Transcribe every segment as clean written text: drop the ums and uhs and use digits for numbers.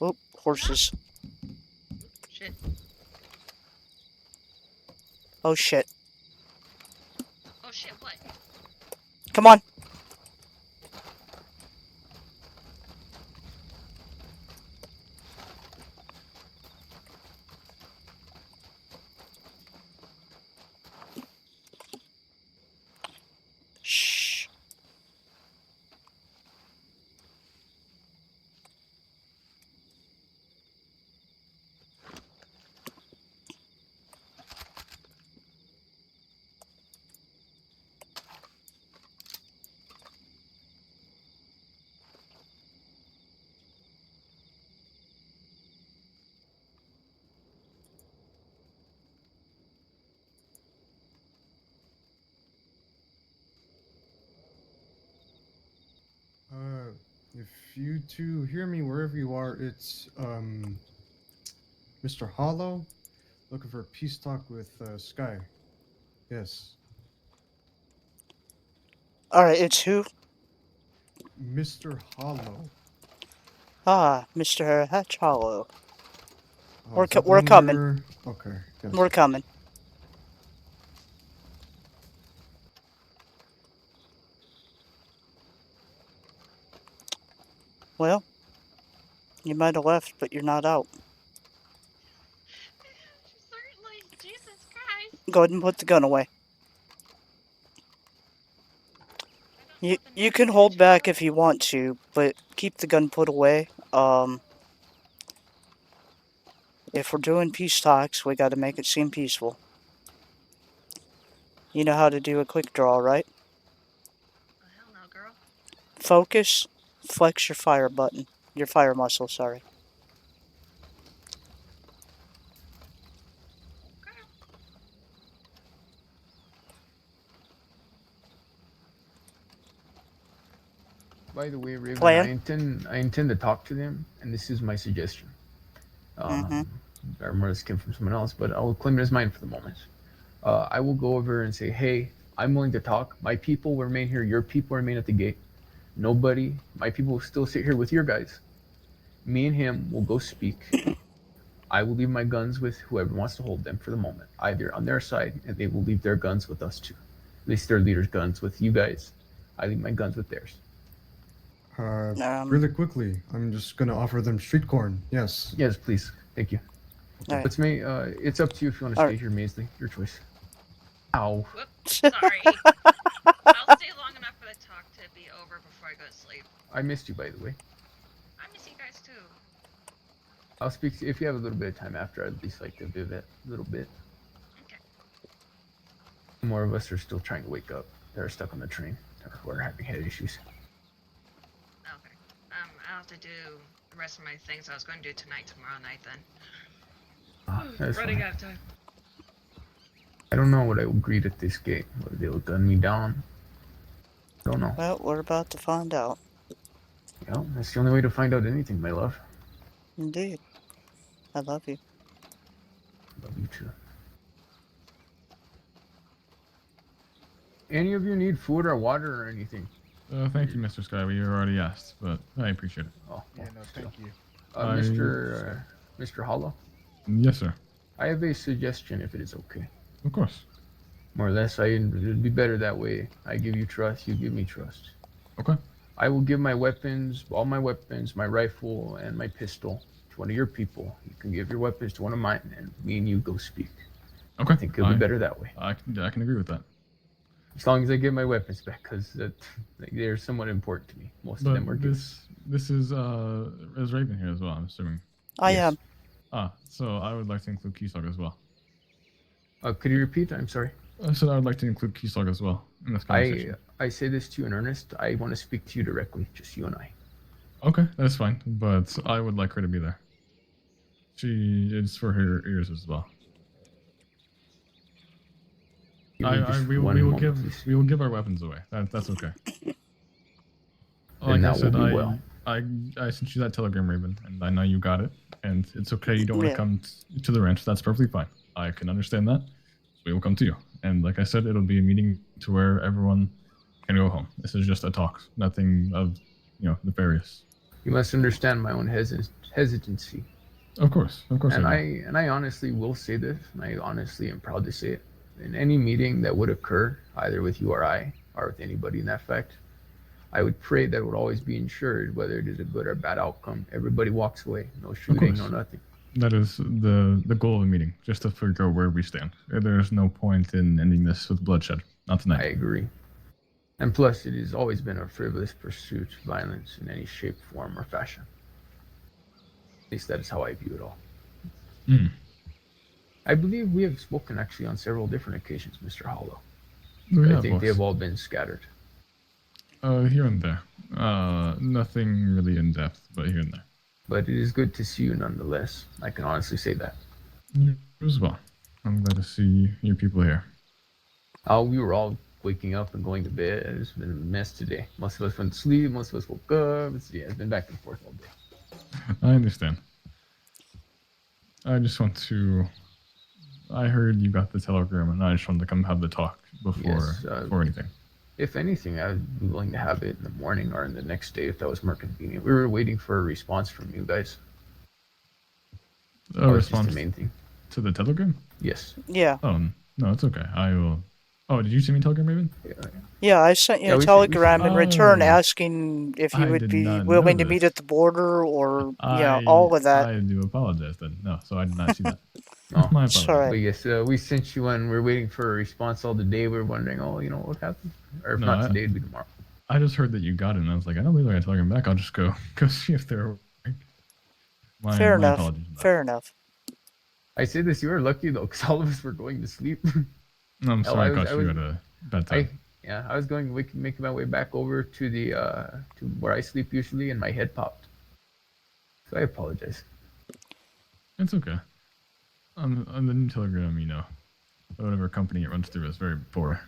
Oh, horses. Shit. Oh shit. Oh shit, what? Come on. Shh. If you two hear me wherever you are, it's Mr. Hollow, looking for a peace talk with Sky. Yes, Alright, it's who? Mr. Hollow. Ah, Mr. Hatch Hollow. Is that the We're coming. number? Okay, yes. We're coming. Well, you might have left, but you're not out. Certainly, Jesus Christ. Go ahead and put the gun away. You can hold back if you want to, but keep the gun put away. If we're doing peace talks, we gotta make it seem peaceful. You know how to do a quick draw, right? Oh, hell no, girl. Focus, flex your fire button. Your fire muscle, sorry. Girl. By the way, Raven, Plan? I intend to talk to them, and this is my suggestion. Mm-hmm. I remember this came from someone else, but I'll claim it as mine for the moment. I will go over and say, hey, I'm willing to talk. My people will remain here. Your people remain at the gate. Nobody, my people will still sit here with your guys. Me and him will go speak. I will leave my guns with whoever wants to hold them for the moment, either on their side, and they will leave their guns with us too. At least their leader's guns with you guys. I leave my guns with theirs. Really quickly, I'm just gonna offer them street corn. Yes. Yes, please. Thank you. All right. It's up to you if you want to stay here, Maisley. Your choice. Ow. Whoops, sorry. I'll stay long enough for the talk to be over before I go to sleep. I missed you, by the way. I miss you guys too. I'll speak to you if you have a little bit of time after. I'd at least like to do that a little bit. Okay. More of us are still trying to wake up. They're stuck on the train. We're having head issues. Okay. I'll have to do the rest of my things I was going to do tomorrow night then. That's Running fine. out of time. I don't know what I will greet at this gate. Whether they'll gun me down. Don't know. Well, we're about to find out. Well, that's the only way to find out anything, my love. Indeed. I love you. Love you too. Any of you need food or water or anything? Thank you, Mr. Sky. We already asked, but I appreciate it. Oh, Yeah, no, still. thank you. Mr. Hollow, Yes, sir. I have a suggestion if it is okay. Of course. More or less, it'd be better that way. I give you trust, you give me trust. Okay. I will give my weapons, all my weapons, my rifle and my pistol to one of your people. You can give your weapons to one of mine, and me and you go speak. Okay. I think it'll be better that way. I can agree with that. As long as I get my weapons back, because they're somewhat important to me. Most of them But were gifts. this is Raven here as well, I'm assuming. I Yes. am. So I would like to include Keysog as well. Could you repeat? I'm sorry. I said I would like to include Keysog as well in this conversation. I say this to you in earnest. I want to speak to you directly, just you and I. Okay, that's fine. But I would like her to be there. She is for her ears as well. Give me just We one will moment, please. give our weapons away. That's okay. Then that will be well. I sent you that telegram, Raven, and I know you got it. And it's okay. You don't want to Yeah. come to the ranch. That's perfectly fine. I can understand that. So we will come to you. And like I said, it'll be a meeting to where everyone can go home. This is just a talk. Nothing of nefarious. You must understand my own hesitancy. Of course, And I I honestly will say this, and I honestly am proud to say it. In any meeting that would occur, either with you or I, or with anybody in that fact, I would pray that it would always be ensured, whether it is a good or bad outcome. Everybody walks away, no shooting, no course. nothing. That is the goal of the meeting, just to figure out where we stand. There's no point in ending this with bloodshed. Not I tonight. agree. And plus, it has always been a frivolous pursuit, violence in any shape, form, or fashion. At least that is how I view it all. Mm. I believe we have spoken actually on several different occasions, Mr. Hollow. Yeah, I think they boss. have all been scattered. Here and there. Nothing really in depth, but here and there. But it is good to see you nonetheless. I can honestly say that. You as well. I'm glad to see your people here. We were all waking up and going to bed. It's been a mess today. Most of us went to sleep, most of us woke up. It's been back and forth all day. I understand. I just want to. I heard you got the telegram, and I just wanted to come have the talk before anything. If anything, I'd be willing to have it in the morning or in the next day if that was more convenient. We were waiting for a response from you guys. A That was just response the main thing. to the telegram? Yes. Yeah. Oh no, it's okay. I will. Oh, did you send me a telegram, Raven? Yeah, I sent you Yeah, a we should- telegram in return Oh. asking if you I would did be not willing know to meet this. at the border or, all of that. I do apologize then. No, so I did not see that. Oh, My It's apologies. alright. But yes, we sent you one. We're waiting for a response all the day. We're wondering, what happened? Or if No, not today, it'd be tomorrow. I just heard that you got it, and I was like, I don't believe I got a telegram back. I'll just go see if they're. Fair my enough. apologies on that. Fair enough. I say this, you were lucky though, because all of us were going to sleep. No, I'm Hell, sorry, I I was- caught I you was- at a bad time. I was going making my way back over to the to where I sleep usually, and my head popped. So I apologize. It's okay. On the new telegram, whatever company it runs through is very poor.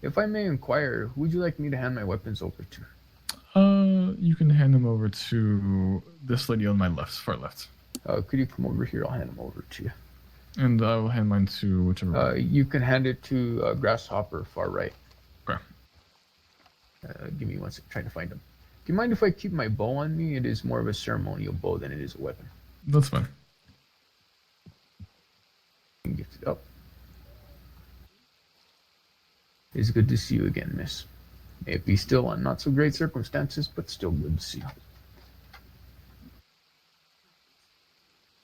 If I may inquire, who would you like me to hand my weapons over to? You can hand them over to this lady on my left, far left, Could you come over here? I'll hand them over to you. and I will hand mine to whichever one. You can hand it to Grasshopper, far right. Okay. Give me one second, trying to find him. Do you mind if I keep my bow on me? It is more of a ceremonial bow than it is a weapon. That's fine. Gift it up. It's good to see you again, miss. May it be still on not so great circumstances, but still good to see you.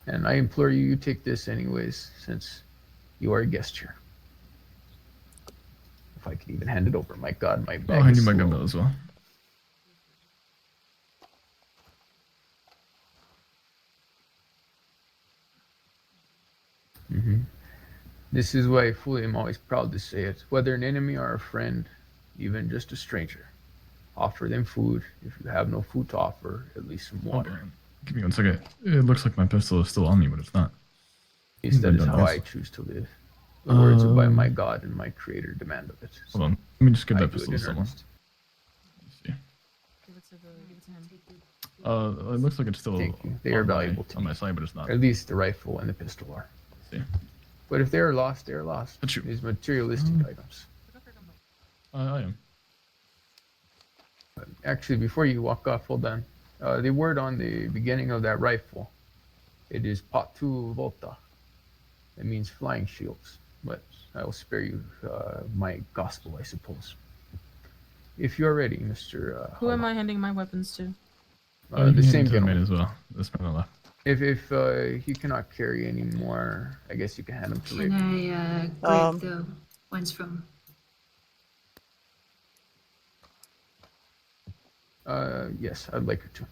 And I implore you, you take this anyways, since you are a guest here. If I could even hand it over. My God, my bag I'll hand is you my full. gun belt as well. This is why I fully am always proud to say it. Whether an enemy or a friend, even just a stranger, offer them food. If you have no food to offer, at least some Hold water. on. Give me one second. It looks like my pistol is still on me, but it's not. At least that is Done how this. I choose to live. The words of my Um, God and my Creator demand of it. Hold on. Let me just give I that do it pistol in to someone. earnest. Let's see. Give it to him. It looks like it's still Thank you. They are on valuable to on me. my side, but it's not. At least the rifle and the pistol are. See. But if they are lost, they are lost. Achoo. These materialistic items. I am. But actually, before you walk off, hold on. The word on the beginning of that rifle, it is Patu Volta. It means flying shields. But I will spare you my gospel, I suppose. If you are ready, Mr. Who am I handing my weapons to? You The can hand same it to the man gentleman. as well. This man on the left. If he cannot carry anymore, I guess you can hand him to Can Raven. I grab Um, the ones from? Yes, I'd like her to.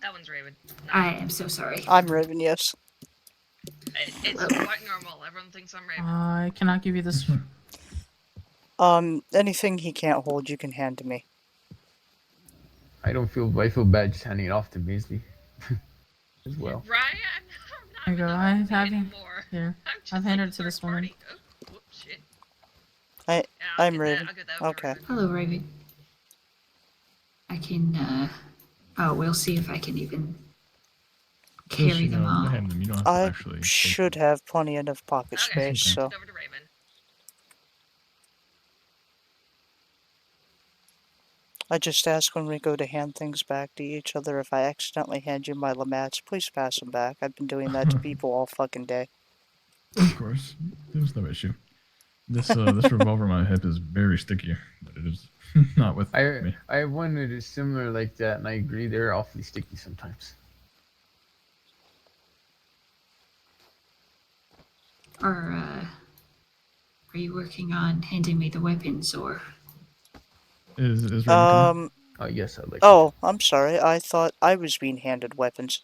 That one's Raven. No, I am so sorry. I'm Raven, yes. it's quite normal. Everyone thinks I'm Raven. I cannot give you this. Anything he can't hold, you can hand to me. I feel bad just handing it off to Beasley as well. Ryan, I'm There you not go. in I the army have you. anymore. Here. I'm just I've like handed a it to this third woman. party. Oh, whoops, shit. I- Yeah, I'll I'm get that- Raven. I'll get that over Okay. Raven. Hello, Raven. I can. We'll see if I can even carry Just, them all. hand them. You don't have to I actually. take should them. have plenty enough pocket Okay, space, hand so. it over to Raven. I just ask when we go to hand things back to each other, if I accidentally hand you my Lamats, please pass them back. I've been doing that to people all fucking day. Of course, there's no issue. This revolver on my hip is very sticky, but it is not with me. I have one that is similar like that, and I agree they're awfully sticky sometimes. Are you working on handing me the weapons, or? Is Raven coming? Oh yes, I'd like. Oh, I'm sorry. I thought I was being handed weapons.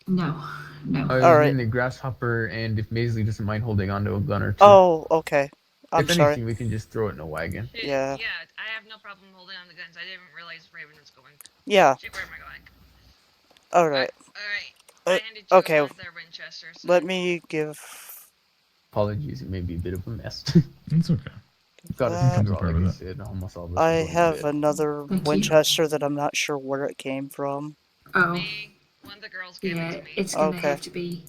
No, no. I was Alright. getting the grasshopper, and if Maisley doesn't mind holding onto a gun or two. Oh, okay. I'm if sorry. anything, we can just throw it in a wagon. Yeah. Yeah, I have no problem holding on the guns. I didn't realize Raven was going. Yeah, Shit, where am I going? alright. Alright. I handed you okay, both their Winchesters. Let me give... Apologies, it may be a bit of a mess. It's okay. Got That- a Comes like apart with I it. said, almost all of us I are going to have bed. another Thank you. Winchester that I'm not sure where it came from. Oh, Me, one of the girls gave yeah. it to me. It's gonna Okay. have to be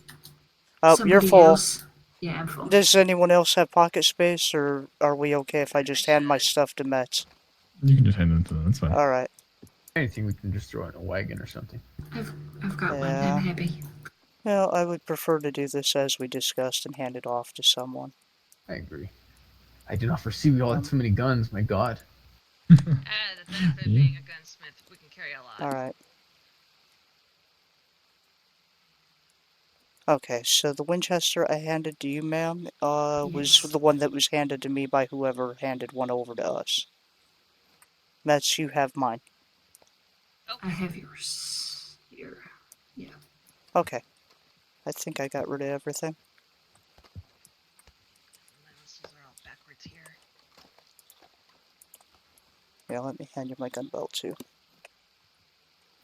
Oh, somebody you're full. else. Yeah, I'm full. Does anyone else have pocket space, or are we okay if I just hand my stuff to Mets? You can just hand it to them. That's fine. Alright. Anything we can just throw in a wagon or something. I've got one. Yeah. I'm happy. Well, I would prefer to do this as we discussed and hand it off to someone. I agree. I do not foresee we all had so many guns. My God. The benefit of Yeah. being a gunsmith, we can carry a lot. Alright. Okay, so the Winchester I handed to you, ma'am, was Yes. the one that was handed to me by whoever handed one over to us. Mets, you have mine. I have yours here. Okay. I think I got rid of everything. My lists are all backwards here. Yeah, let me hand you my gun belt too.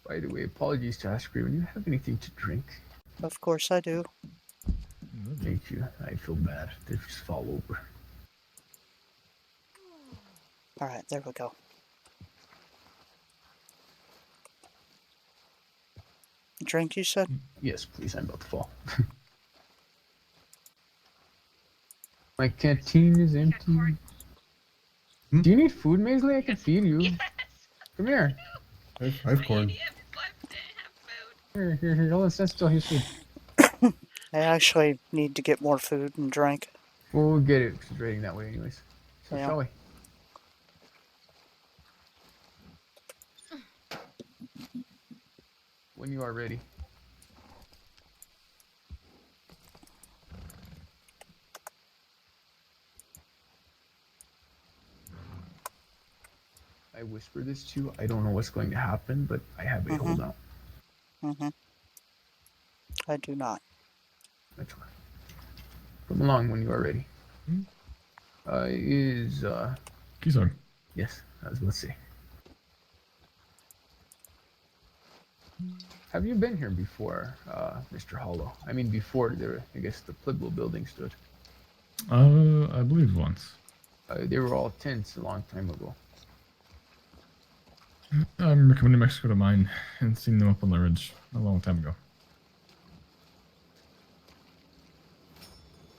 By the way, apologies to ask Raven. Do you have anything to drink? Of course I do. Thank you. I feel bad. They just fall over. Alright, there we go. Drink, you said? Yes, please. I'm about to fall. My canteen is empty. Corn. Do you need food, Maisley? I can feed you. Yes! Come here. I've corn. Idiot, I didn't have food. Here. Hold on, stand still. Here's food. I actually need to get more food and drink. Well, we'll get it. 'Cause it's rating that way, anyways. So Yeah. shall we? When you are ready. I whisper this to you. I don't know what's going to happen, but I have a holdout. Mm-hmm. I do not. That's fine. Come along when you are ready. Kisar. Yes, I was about to say. Have you been here before, Mr. Hollow? I mean, before I guess the Pueblo building stood. I believe once. They were all tents a long time ago. I remember coming to Mexico to mine and seeing them up on the ridge a long time ago.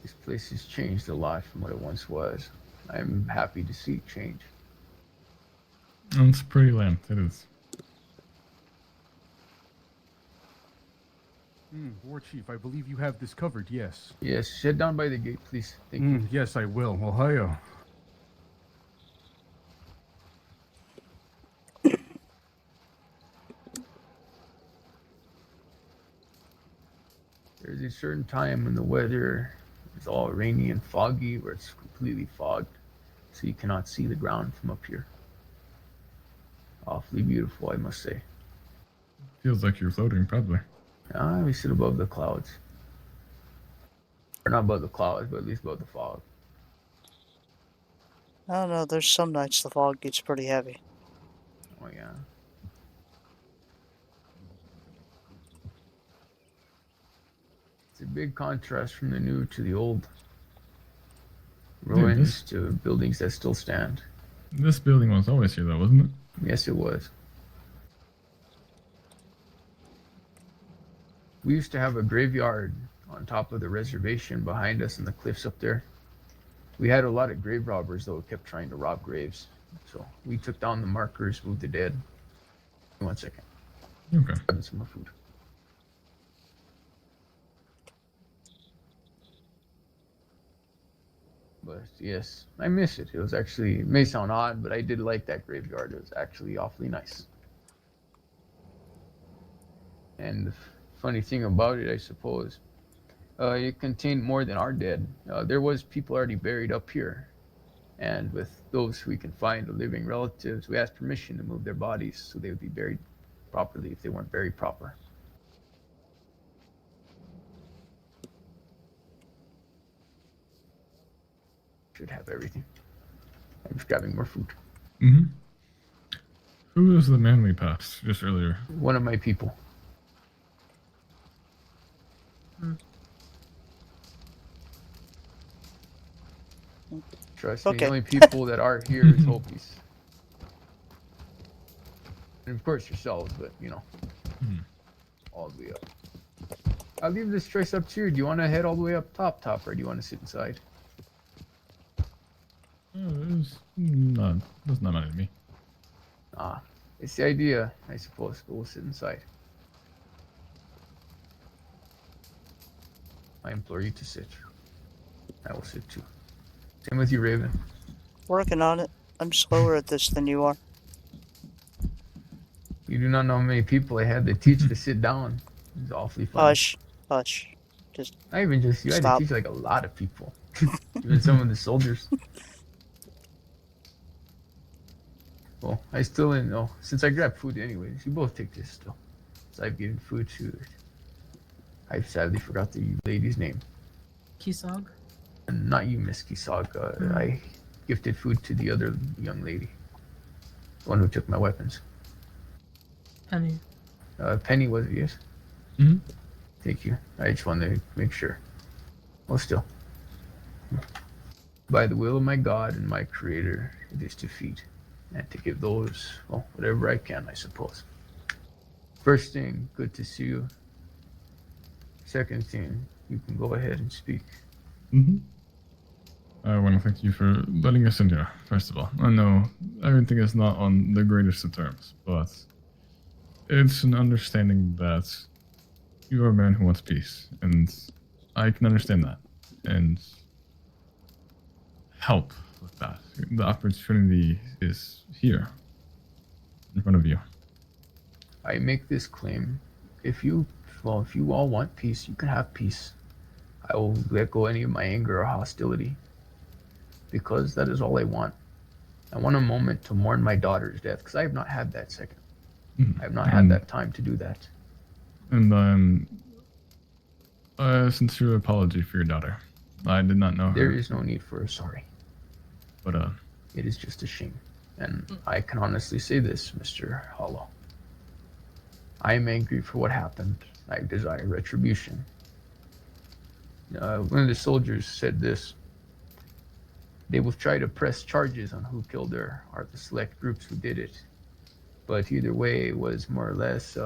This place has changed a lot from what it once was. I'm happy to see it change. And it's a pretty land. It is. War Chief, I believe you have this covered, yes. Yes, head down by the gate, please. Thank you. Yes, I will. Ohio. There's a certain time when the weather is all rainy and foggy, where it's completely fogged, so you cannot see the ground from up here. Awfully beautiful, I must say. Feels like you're floating, probably. We sit above the clouds. Or not above the clouds, but at least above the fog. I don't know, there's some nights the fog gets pretty heavy. Oh, yeah. It's a big contrast from the new to the old. Ruins to buildings that still stand. This building was always here, though, wasn't it? Yes, it was. We used to have a graveyard on top of the reservation behind us in the cliffs up there. We had a lot of grave robbers, though, who kept trying to rob graves. So we took down the markers, moved the dead. 1 second. Okay. Grabbing some more food. But yes, I miss it. It was actually, it may sound odd, but I did like that graveyard. It was actually awfully nice. And the funny thing about it, I suppose, it contained more than our dead. There was people already buried up here. And with those we can find, the living relatives, we asked permission to move their bodies so they would be buried properly if they weren't buried proper. Should have everything. I'm just grabbing more food. Mm-hmm. Who was the man we passed just earlier? One of my people. Trust me, Okay. the only people that are here is Hopis. And of course yourselves, but you know, all the way up. I'll leave this choice up to you. Do you want to head all the way up top, or do you want to sit inside? Does not matter to me. Ah, it's the idea, I suppose, but we'll sit inside. I implore you to sit. I will sit too. Same with you, Raven. Working on it. I'm slower at this than you are. You do not know how many people I had to teach to sit down. It's awfully fun. Hush. Hush. Just Not even just you. I had Stop. to teach like a lot of people. Even some of the soldiers. Well, I still didn't know. Since I grabbed food anyways, you both take this still. So I've given food to... I sadly forgot the lady's name. Kisog? And not you, Miss Kisag. I gifted food to the other young lady. The one who took my weapons. Penny. Penny was it, yes? Mm-hmm. Thank you. I just wanted to make sure. Well, still. By the will of my God and my Creator, it is to feed. And to give those, well, whatever I can, I suppose. First thing, good to see you. Second thing, you can go ahead and speak. Mm-hmm. I want to thank you for letting us in here, first of all. I know everything is not on the greatest of terms, but it's an understanding that you are a man who wants peace, and I can understand that, and help with that. The opportunity is here, in front of you. I make this claim. If you all want peace, you can have peace. I will let go any of my anger or hostility. Because that is all I want. I want a moment to mourn my daughter's death, because I have not had that second. I have not had that time to do that. And a sincere apology for your daughter. I did not know her. There is no need for a sorry. But, It is just a shame. And I can honestly say this, Mr. Hollow. I am angry for what happened. I desire retribution. One of the soldiers said this. They will try to press charges on who killed her, or the select groups who did it. But either way, it was more or less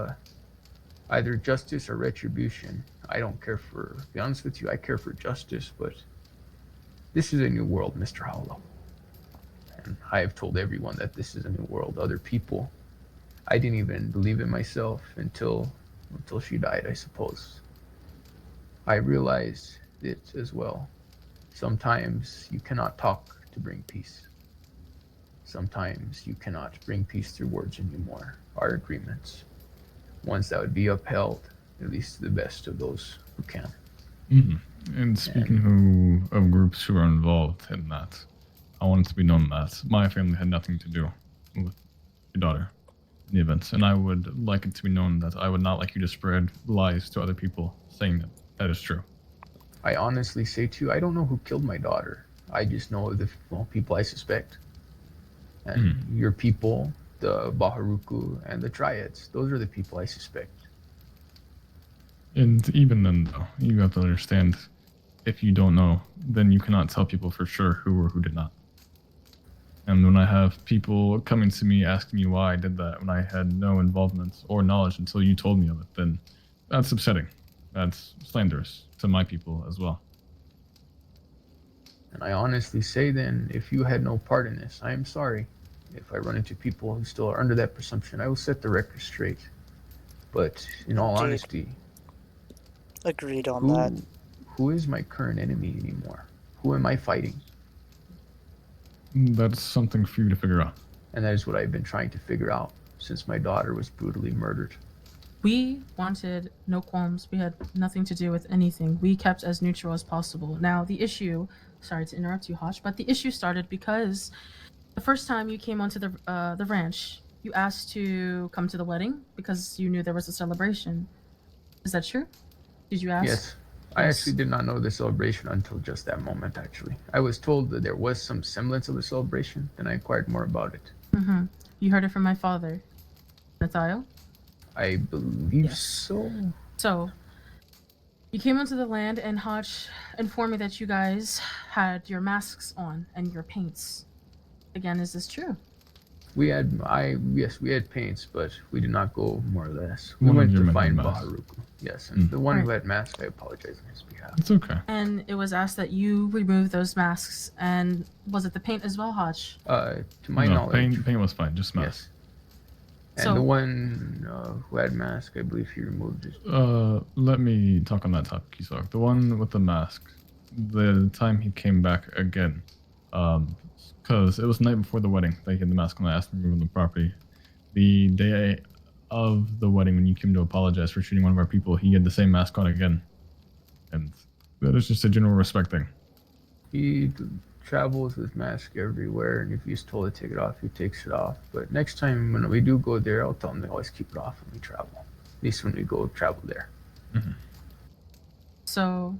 either justice or retribution. I don't care for, to be honest with you, I care for justice, but this is a new world, Mr. Hollow. And I have told everyone that this is a new world. Other people, I didn't even believe in myself until she died, I suppose. I realized it as well. Sometimes you cannot talk to bring peace. Sometimes you cannot bring peace through words anymore. Our agreements, ones that would be upheld, at least to the best of those who can. Mm-hmm. And speaking of groups who are involved in that, I want it to be known that my family had nothing to do with your daughter in the event, and I would like it to be known that I would not like you to spread lies to other people saying that that is true. I honestly say to you, I don't know who killed my daughter. I just know the people I suspect. And your people, the Baharuku and the Triads, those are the people I suspect. And even then, though, you have to understand, if you don't know, then you cannot tell people for sure who or who did not. And when I have people coming to me asking me why I did that when I had no involvement or knowledge until you told me of it, then that's upsetting. That's slanderous to my people as well. And I honestly say then, if you had no part in this, I am sorry. If I run into people who still are under that presumption, I will set the record straight. But in all Indeed. honesty, Agreed on that. who is my current enemy anymore? Who am I fighting? That's something for you to figure out. And that is what I've been trying to figure out since my daughter was brutally murdered. We wanted no qualms. We had nothing to do with anything. We kept as neutral as possible. Now, the issue, sorry to interrupt you, Hosh, but the issue started because the first time you came onto the ranch, you asked to come to the wedding because you knew there was a celebration. Is that true? Did you ask? Yes. I Yes. actually did not know the celebration until just that moment, actually. I was told that there was some semblance of a celebration, then I inquired more about it. Mm-hmm. You heard it from my father, Nathaio. I believe Yes. so. So, you came onto the land, and Hodge informed me that you guys had your masks on and your paints. Again, is this true? Yes, we had paints, but we did not go more or less. We One of went your to men find had masks. Baharuku. Yes, and the one who Right. had mask, I apologize on his behalf. It's okay. And it was asked that you remove those masks, and was it the paint as well, Hodge? To my no, knowledge, paint was fine. Just mask. yes. And So- the one who had mask, I believe he removed it. Let me talk on that topic, Kisok. The one with the mask, the time he came back again, because it was the night before the wedding that he had the mask on. I asked him to remove the property. The day of the wedding, when you came to apologize for shooting one of our people, he had the same mask on again, and that is just a general respect thing. He travels with mask everywhere, and if he's told to take it off, he takes it off. But next time when we do go there, I'll tell him to always keep it off when we travel. At least when we go travel there. So,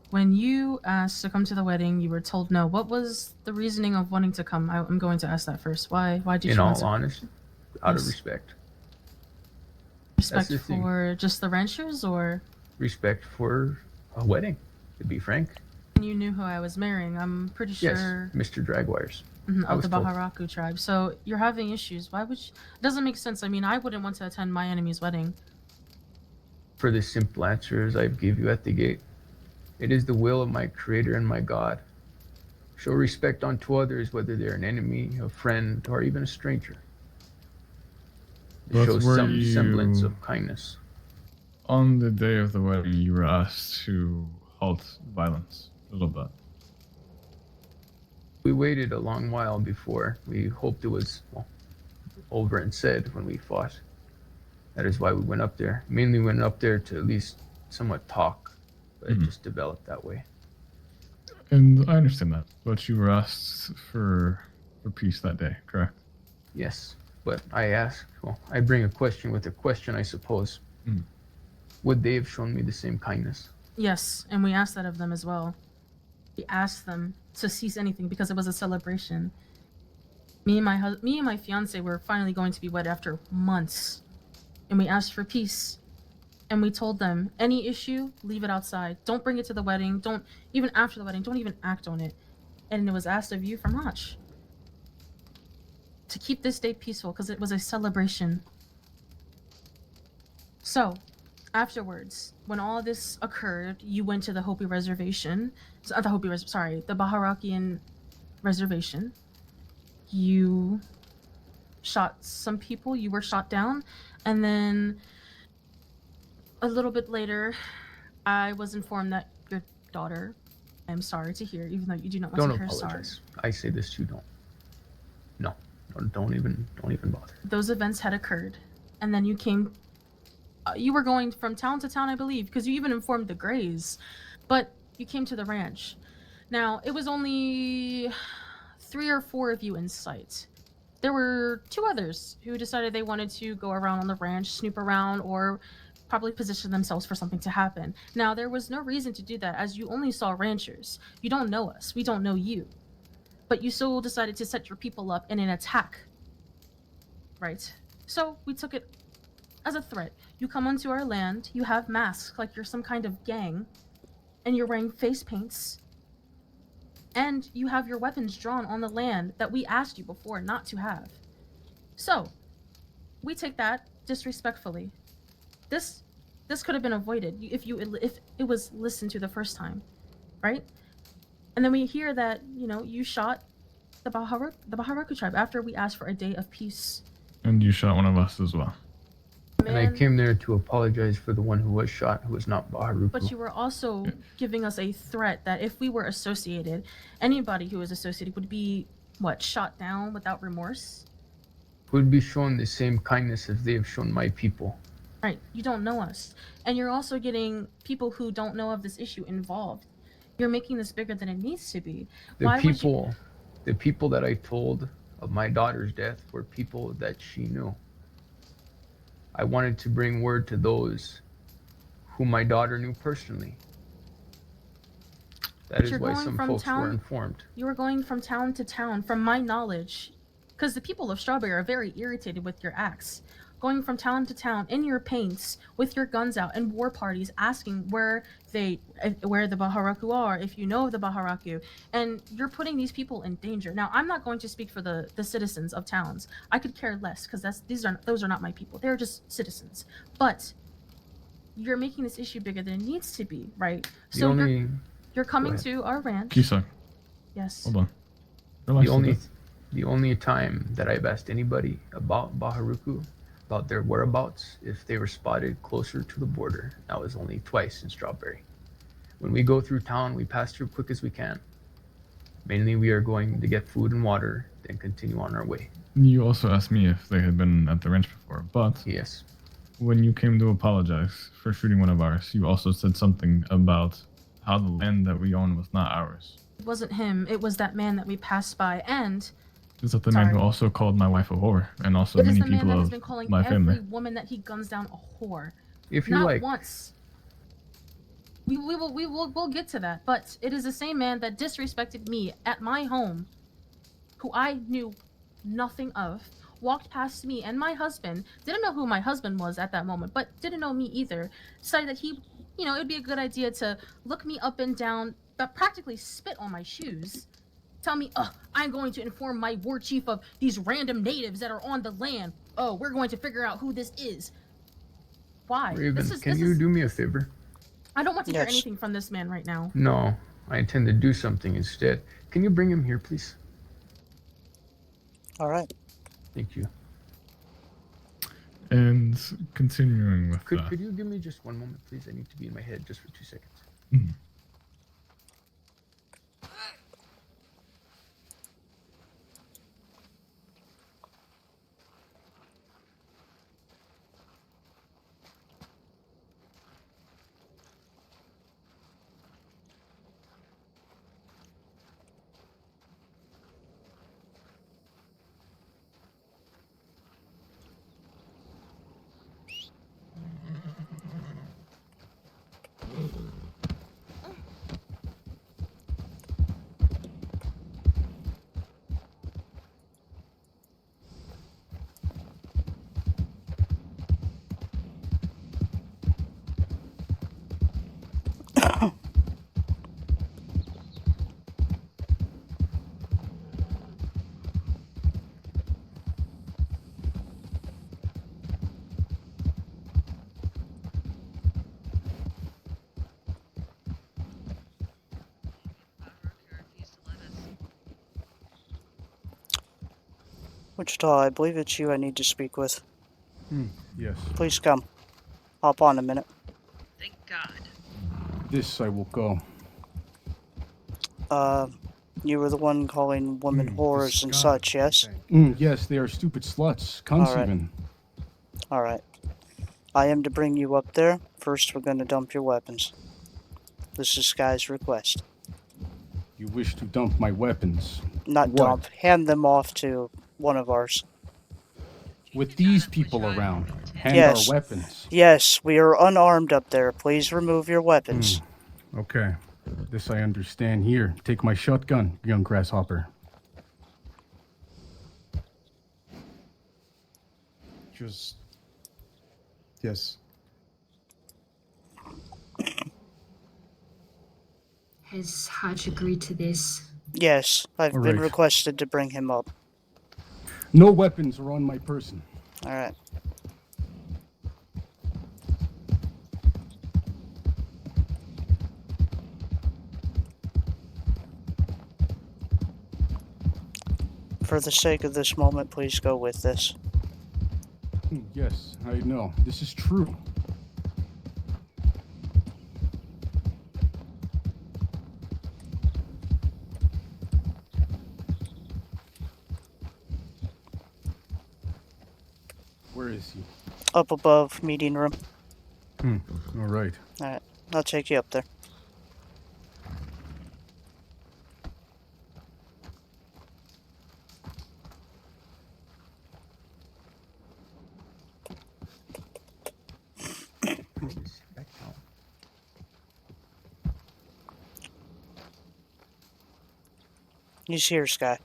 when you asked to come to the wedding, you were told no. What was the reasoning of wanting to come? I'm going to ask that first. Why did In you all want to honesty, out of Yes. respect. respect the thing. for just the ranchers, or Respect for a wedding, to be frank. you knew who I was marrying? I'm pretty Yes, sure Mr. Dragwires. I of was the told. Baharaku tribe. So you're having issues. Why would you? It doesn't make sense. I mean, I wouldn't want to attend my enemy's wedding. For the simple answers I give you at the gate, it is the will of my Creator and my God. Show respect unto others, whether they're an enemy, a friend, or even a stranger. But Show were some semblance you- of kindness. On the day of the wedding, you were asked to halt violence a little bit. We waited a long while before we hoped it was over and said when we fought. That is why we went up there. Mainly went up there to at least somewhat talk, but it Mhm. just developed that way. And I understand that, but you were asked for peace that day, correct? Yes, but I bring a question with a question, I suppose. Mm. Would they have shown me the same kindness? Yes, and we asked that of them as well. We asked them to cease anything because it was a celebration. Me and my fiance were finally going to be wed after months, and we asked for peace. And we told them, any issue, leave it outside. Don't bring it to the wedding. Don't even after the wedding. Don't even act on it. And it was asked of you from Hotch to keep this day peaceful because it was a celebration. So, afterwards, when all this occurred, you went to the Hopi Reservation. The Baharakian Reservation. You shot some people. You were shot down, and then a little bit later, I was informed that your daughter. I'm sorry to hear, even though you do not want Don't to hear sorry. apologize. I say this to you, don't. No, don't even bother. Those events had occurred, and then you came. You were going from town to town, I believe, because you even informed the Greys, but you came to the ranch. Now it was only 3 or 4 of you in sight. There were 2 others who decided they wanted to go around on the ranch, snoop around, or probably position themselves for something to happen. Now there was no reason to do that, as you only saw ranchers. You don't know us. We don't know you. But you still decided to set your people up in an attack. Right? So we took it as a threat. You come onto our land, you have masks like you're some kind of gang, and you're wearing face paints, and you have your weapons drawn on the land that we asked you before not to have. So, we take that disrespectfully. This could have been avoided if it was listened to the first time, right? And then we hear that, you shot the Baharaku tribe after we asked for a day of peace. And you shot one of us as well. And I Man, came there to apologize for the one who was shot, who was not Baharuku. but you were also giving us a threat that if we were associated, anybody who was associated would be, what, shot down without remorse? Would be shown the same kindness as they have shown my people. Right, you don't know us. And you're also getting people who don't know of this issue involved. You're making this bigger than it needs to be. Why would you- The people that I told of my daughter's death were people that she knew. I wanted to bring word to those whom my daughter knew personally. That But is you're why going some from folks town- were informed. You were going from town to town, from my knowledge, because the people of Strawberry are very irritated with your acts. Going from town to town in your paints with your guns out and war parties, asking where the Baharaku are, if you know of the Baharaku, and you're putting these people in danger. Now, I'm not going to speak for the citizens of towns. I could care less because those are not my people. They're just citizens. But you're making this issue bigger than it needs to be, right? So you're coming ahead. to our ranch. Kisak, Yes. hold on. Relax a bit. The only time that I've asked anybody about Baharuku, about their whereabouts, if they were spotted closer to the border. That was only twice in Strawberry. When we go through town, we pass through quick as we can. Mainly we are going to get food and water, then continue on our way. You also asked me if they had been at the ranch before, but Yes. when you came to apologize for shooting one of ours, you also said something about how the land that we own was not ours. It wasn't him. It was that man that we passed by, and Is that the man who Sorry. also called my wife a whore, and also it is many the man people that has of been calling my every family? woman that he guns down a whore. If you Not like, once. We'll get to that. But it is the same man that disrespected me at my home, who I knew nothing of, walked past me and my husband, didn't know who my husband was at that moment, but didn't know me either. Decided that he, it would be a good idea to look me up and down, but practically spit on my shoes. Tell me, I'm going to inform my war chief of these random natives that are on the land. Oh, we're going to figure out who this is. Why? Raven, can you do me a favor? I don't want to hear Yes. anything from this man right now. No, I intend to do something instead. Can you bring him here, please? All right. Thank you. And continuing with that. Could you give me just one moment, please? I need to be in my head just for 2 seconds. Mhm. Baharuku refused to let us. Wichita, I believe it's you I need to speak with. Yes. Please come. Hop on a minute. Thank God. This I will go. You were the one calling women the whores and sky such, yes? thing. Yes, they are stupid sluts. Cunts Alright. even. Alright. I am to bring you up there. First, we're going to dump your weapons. This is Sky's request. You wish to dump my weapons. Not What? dump. Hand them off to one of ours. With these people around, hand Yes. our weapons. Yes, we are unarmed up there. Please remove your weapons. Okay. This I understand. Here, take my shotgun, young grasshopper. Just... Yes. Has Hodge agreed to this? Yes, I've been Alright. requested to bring him up. No weapons are on my person. Alright. For the sake of this moment, please go with this. Yes, I know. This is true. Where is he? Up above, meeting room. All right. Alright, I'll take you up there. Back down. He's here, Sky.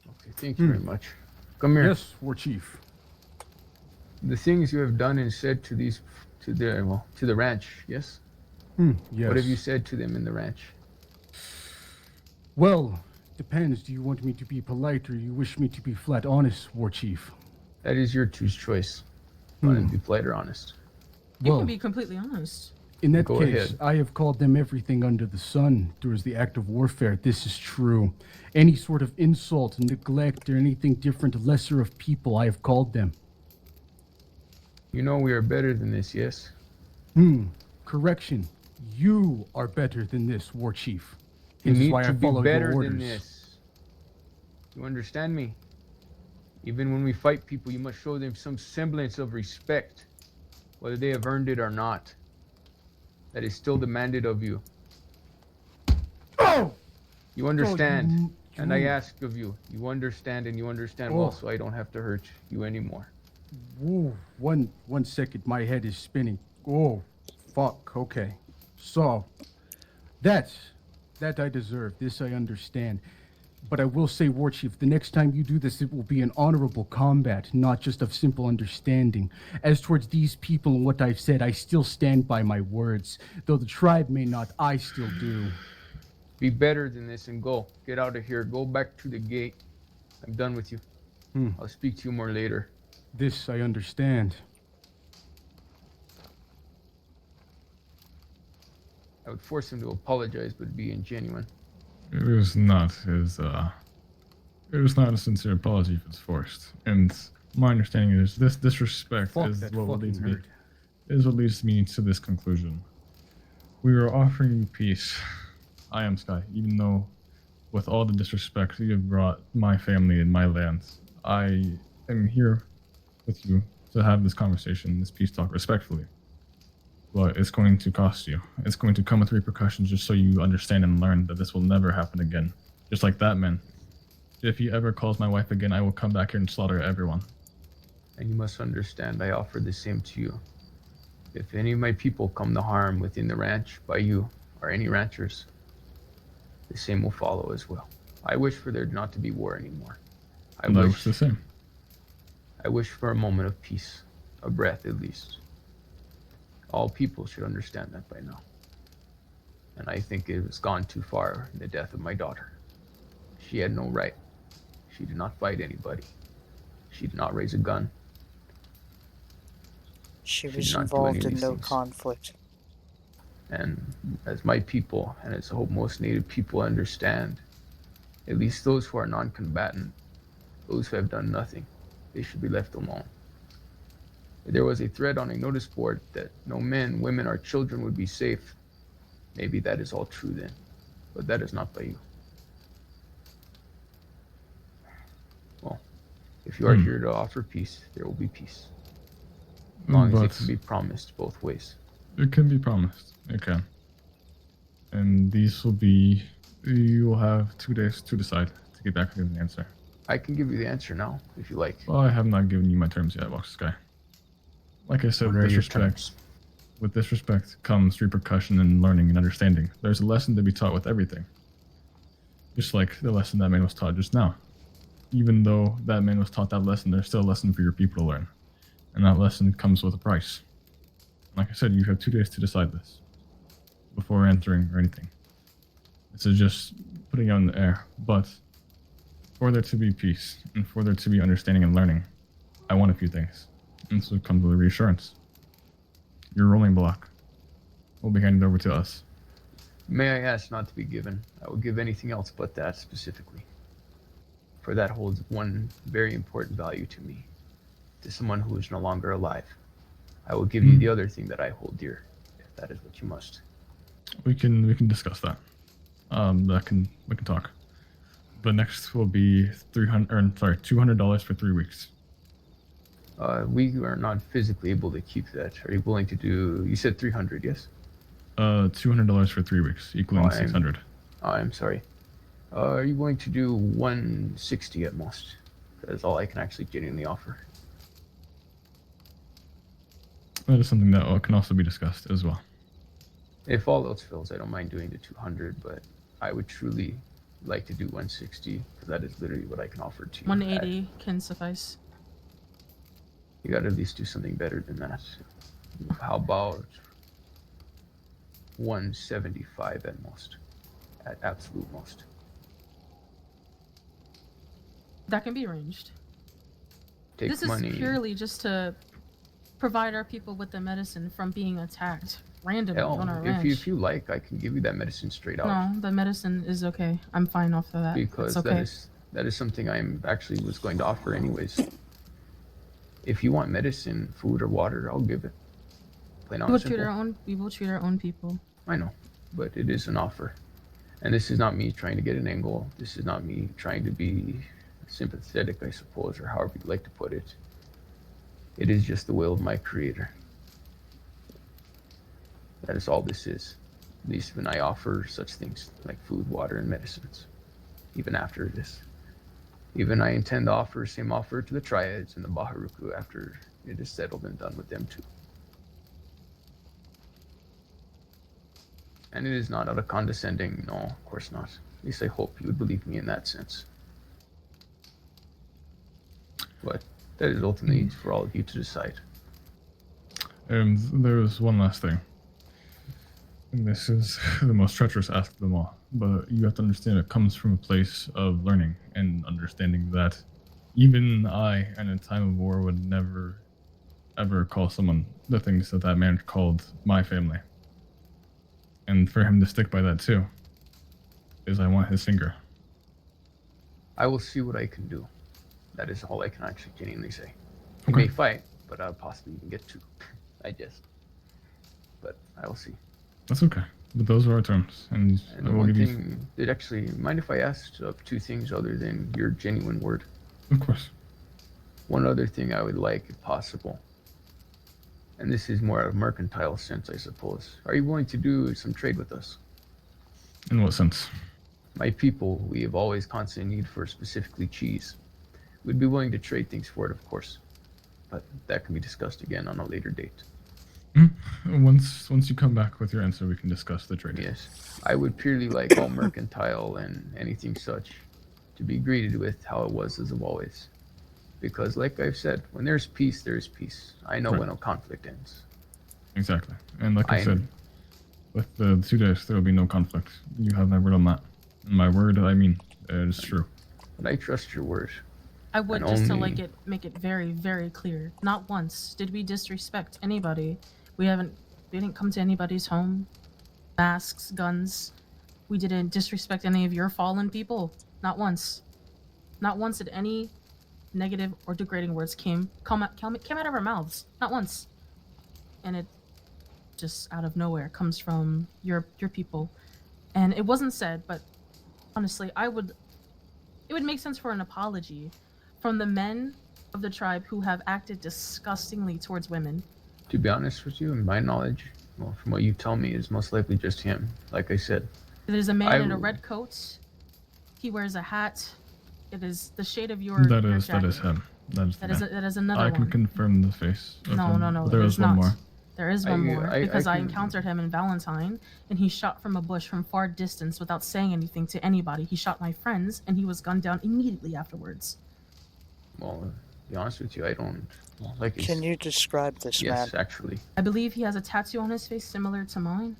Okay, thank you very much. Come here. Yes, War Chief. The things you have done and said to the ranch, yes? Yes. What have you said to them in the ranch? Well, depends. Do you want me to be polite or you wish me to be flat honest, War Chief? That is your choice. Want to be polite or honest? You Well, can be completely honest. in that Go case, ahead. I have called them everything under the sun towards the act of warfare. This is true. Any sort of insult, neglect, or anything different, lesser of people, I have called them. You know we are better than this, yes? Correction. You are better than this, War Chief. You This is need why to I be follow better your than orders. this. You understand me? Even when we fight people, you must show them some semblance of respect, whether they have earned it or not. That is still demanded of you. Oh! You understand? you- And I ask of you, you understand and you understand well, Oh. so I don't have to hurt you anymore. Ooh, one second, my head is spinning. Oh, fuck, okay. So, that I deserve. This I understand. But I will say, War Chief, the next time you do this, it will be an honorable combat, not just of simple understanding. As towards these people and what I've said, I still stand by my words. Though the tribe may not, I still do. Be better than this and go. Get out of here. Go back to the gate. I'm done with you. I'll speak to you more later. This I understand. I would force him to apologize, but be ingenuine. It was not his, it was not a sincere apology if it's forced. And my understanding is this disrespect Fuck, is that what fucking leads me, hurt. is what leads me to this conclusion. We are offering you peace. I am Sky, even though with all the disrespect you have brought my family and my lands, I am here with you to have this conversation, this peace talk respectfully. But it's going to cost you. It's going to come with repercussions just so you understand and learn that this will never happen again. Just like that man. If he ever calls my wife again, I will come back here and slaughter everyone. And you must understand, I offer the same to you. If any of my people come to harm within the ranch by you or any ranchers, the same will follow as well. I wish for there not to be war anymore. I And I wish wish the same. I wish for a moment of peace, a breath at least. All people should understand that by now. And I think it has gone too far in the death of my daughter. She had no right. She did not fight anybody. She did not raise a gun. She Should was not do involved any of in these no things. conflict. And as my people, and as I hope most Native people understand, at least those who are non-combatant, those who have done nothing, they should be left alone. There was a thread on a notice board that no men, women, or children would be safe. Maybe that is all true then, but that is not by you. Well, if you are here to offer peace, there will be peace. As long as it But can be promised both ways. it can be promised. It can. And these will be, you will have 2 days to decide to get back to an answer. I can give you the answer now, if you like. Well, I have not given you my terms yet, Walk Sky. Like I said, What are your disrespect. terms? With disrespect comes repercussion and learning and understanding. There's a lesson to be taught with everything. Just like the lesson that man was taught just now. Even though that man was taught that lesson, there's still a lesson for your people to learn. And that lesson comes with a price. Like I said, you have 2 days to decide this before answering or anything. This is just putting it out in the air. But for there to be peace and for there to be understanding and learning, I want a few things. And so it comes with a reassurance. Your rolling block will be handed over to us. May I ask not to be given? I will give anything else but that specifically. for that holds one very important value to me, to someone who is no longer alive. I will give you the other thing that I hold dear, if that is what you must. We can discuss that. We can talk. But next will be $200 for 3 weeks. We are not physically able to keep that. Are you willing to do? You said 300, yes? $200 for 3 weeks, equaling 600. I'm sorry. Are you willing to do 160 at most? That is all I can actually genuinely offer. That is something that can also be discussed as well. If all else fails, I don't mind doing the 200, but I would truly like to do 160 because that is literally what I can offer to you. 180 can suffice. You got to at least do something better than that. How about 175 at most, at absolute most? That can be arranged. Take This money. is purely just to provide our people with the medicine from being attacked randomly Hell, on our ranch. if you like, I can give you that medicine straight out. No, the medicine is okay. I'm fine off of that. Because it's okay. that is something I'm actually was going to offer anyways. If you want medicine, food, or water, I'll give it. Plain We out will simple. treat our own people. I know, but it is an offer. And this is not me trying to get an angle. This is not me trying to be sympathetic, I suppose, or however you like to put it. It is just the will of my creator. That is all this is. At least when I offer such things like food, water, and medicines. Even after this. Even I intend to offer the same offer to the Triads and the Baharuku after it is settled and done with them too. And it is not out of condescending, no, of course not. At least I hope you would believe me in that sense. But that is ultimately for all of you to decide. And there's one last thing. And this is the most treacherous ask of them all. But you have to understand it comes from a place of learning and understanding that even I, in a time of war, would never, ever call someone the things that that man called my family. And for him to stick by that too, is I want his finger. I will see what I can do. That is all I can actually genuinely say. We may fight, but I'll possibly even get to. I guess. But I will see. That's okay. But those are our terms. And And I the will one give you... thing, did actually mind if I asked two things other than your genuine word? Of course. One other thing I would like, if possible, and this is more of a mercantile sense, I suppose. Are you willing to do some trade with us? In what sense? My people, we have always constant need for specifically cheese. We'd be willing to trade things for it, of course, but that can be discussed again on a later date. Once you come back with your answer, we can discuss the trade. Yes, I would purely like all mercantile and anything such to be greeted with how it was as of always. Because like I've said, when there's peace, there's peace. I know Right. when a conflict ends. Exactly. And like I I- said, with the 2 days, there will be no conflict. You have my word on that. And my word, I mean, it is true. But I trust your word. I would And just to only- make it very, very clear. Not once did we disrespect anybody. We didn't come to anybody's home. Masks, guns. We didn't disrespect any of your fallen people. Not once. Not once did any negative or degrading words came out of our mouths. Not once. And it just out of nowhere comes from your people. And it wasn't said, but honestly, it would make sense for an apology from the men of the tribe who have acted disgustingly towards women. To be honest with you, in my knowledge, well, from what you tell me, is most likely just him. Like I said, There's a man in a will- red coat. He wears a hat. It is the shade of your That your is jacket. him. That is the man. That is another I can one. confirm the face. Of No, him, no, no. but there there's is one not. more. There is one more I because I can- encountered him in Valentine, and he shot from a bush from far distance without saying anything to anybody. He shot my friends, and he was gunned down immediately afterwards. well, to be honest with you, I don't well, like. Can you describe this Yes, man? actually, I believe he has a tattoo on his face similar to mine.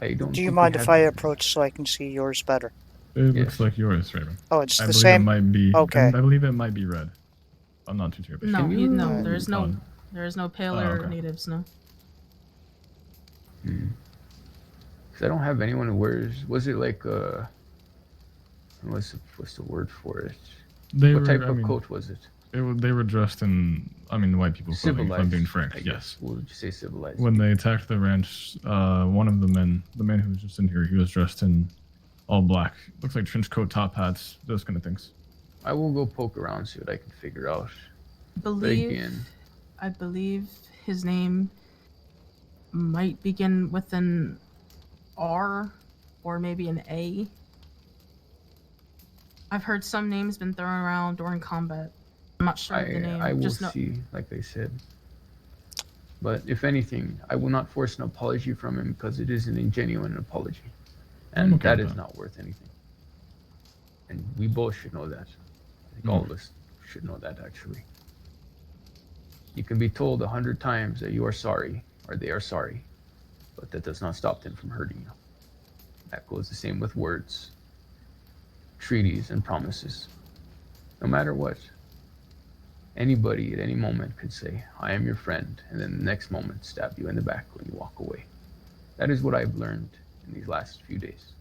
I don't. Do you think we mind if have- I approach so I can see yours better? It Yes. looks like yours, Raven. Oh, it's I the believe same. it might be. Okay. I believe it might be red. I'm not too sure. but No, Can you- no. There is no. Oh. There is no paler okay. natives. No. Because I don't have anyone who wears. Was it like What's the word for it? They What were. type I of mean, coat was it? they were dressed in. I mean, white people clothing. If I'm being frank, I guess. yes. What would you say civilized? When they attacked the ranch, one of the man who was just in here, he was dressed in all black. Looks like trench coat, top hats, those kind of things. I will go poke around, see what I can figure out. Believe, I believe his name might begin with an R or maybe an A. I've heard some names been thrown around during combat. I'm not sure of the name. I will Just know. see, like I said. But if anything, I will not force an apology from him because it isn't a genuine apology. I'm And okay that with is that. not worth anything. And we both should know that. I think all of us should know that, actually. You can be told 100 times that you are sorry or they are sorry, but that does not stop them from hurting you. That goes the same with words, treaties, and promises. No matter what, anybody at any moment could say, I am your friend, and then the next moment stab you in the back when you walk away. That is what I've learned in these last few days.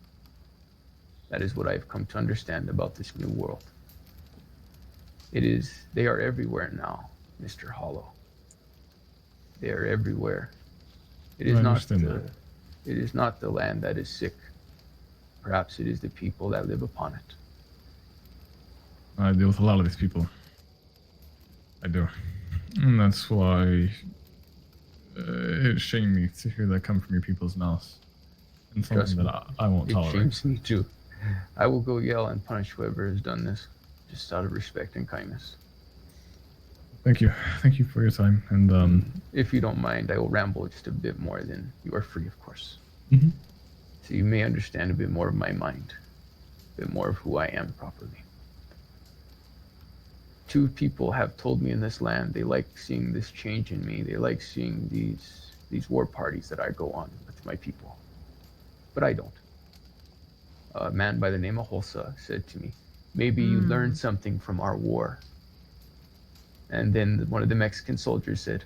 That is what I've come to understand about this new world. They are everywhere now, Mr. Hollow. They are everywhere. It is I not understand that. it is not the land that is sick. Perhaps it is the people that live upon it. I deal with a lot of these people. I do. And that's why it shamed me to hear that come from your people's mouths. And Trust something me, that I won't It tolerate. shames me too. I will go yell and punish whoever has done this, just out of respect and kindness. Thank you. Thank you for your time. And If you don't mind, I will ramble just a bit more than you are free, of course. Mhm. So you may understand a bit more of my mind, a bit more of who I am properly. Two people have told me in this land they like seeing this change in me. They like seeing these war parties that I go on with my people. But I don't. A man by the name of Holsa said to me, maybe you learned something from our war. And then one of the Mexican soldiers said,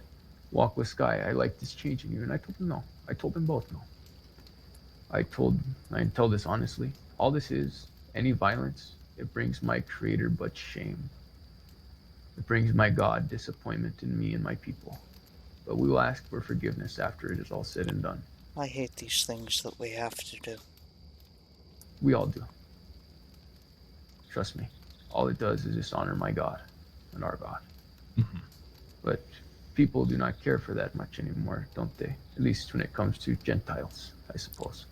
walk with Sky, I like this change in you. And I told him no. I told them both no. I tell this honestly. All this is, any violence, it brings my creator but shame. It brings my God disappointment in me and my people. But we will ask for forgiveness after it is all said and done. I hate these things that we have to do. We all do. Trust me. All it does is dishonor my God and our God. Mhm. But people do not care for that much anymore, don't they? At least when it comes to Gentiles, I suppose.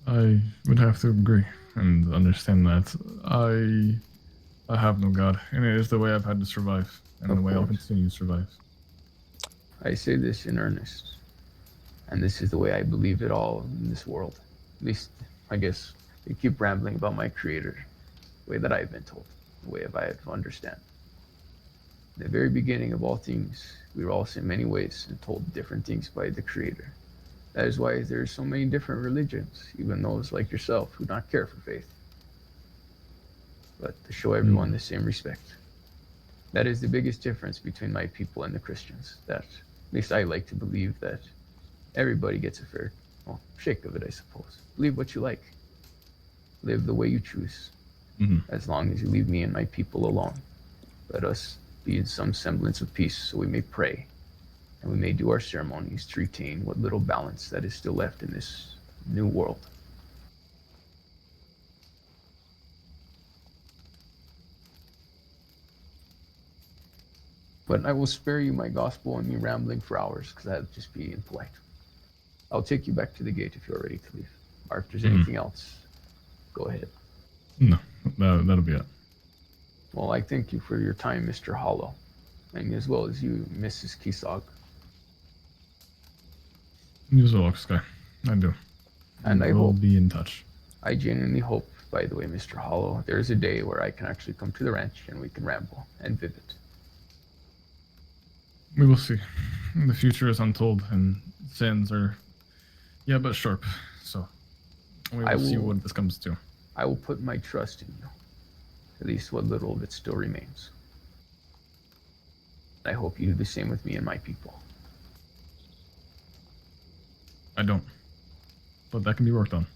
I would have to agree and understand that I have no God, and it is the way I've had to survive, and Of the way I'll course. continue to survive. I say this in earnest. And this is the way I believe it all in this world. At least, I guess, they keep rambling about my creator, the way that I've been told, the way I have understand. In the very beginning of all things, we were all sent many ways and told different things by the creator. That is why there are so many different religions, even those like yourself who do not care for faith. But to show everyone the same respect. That is the biggest difference between my people and the Christians. That, at least I like to believe that everybody gets a fair shake of it, I suppose. Believe what you like. Live the way you choose. Mhm. As long as you leave me and my people alone. Let us be in some semblance of peace so we may pray and we may do our ceremonies to retain what little balance that is still left in this new world. But I will spare you my gospel and me rambling for hours because that would just be impolite. I'll take you back to the gate if you're ready to leave. Or if there's anything else, go ahead. No, that'll be it. Well, I thank you for your time, Mr. Hollow, and as well as you, Mrs. Kisog. You as well, Sky. I do. And I we'll hope, be in touch. I genuinely hope, by the way, Mr. Hollow, there's a day where I can actually come to the ranch and we can ramble and visit. We will see. The future is untold, and sands are, but sharp. So we will see what this comes to. I will put my trust in you. At least what little of it still remains. I hope you do the same with me and my people. I don't, but that can be worked on.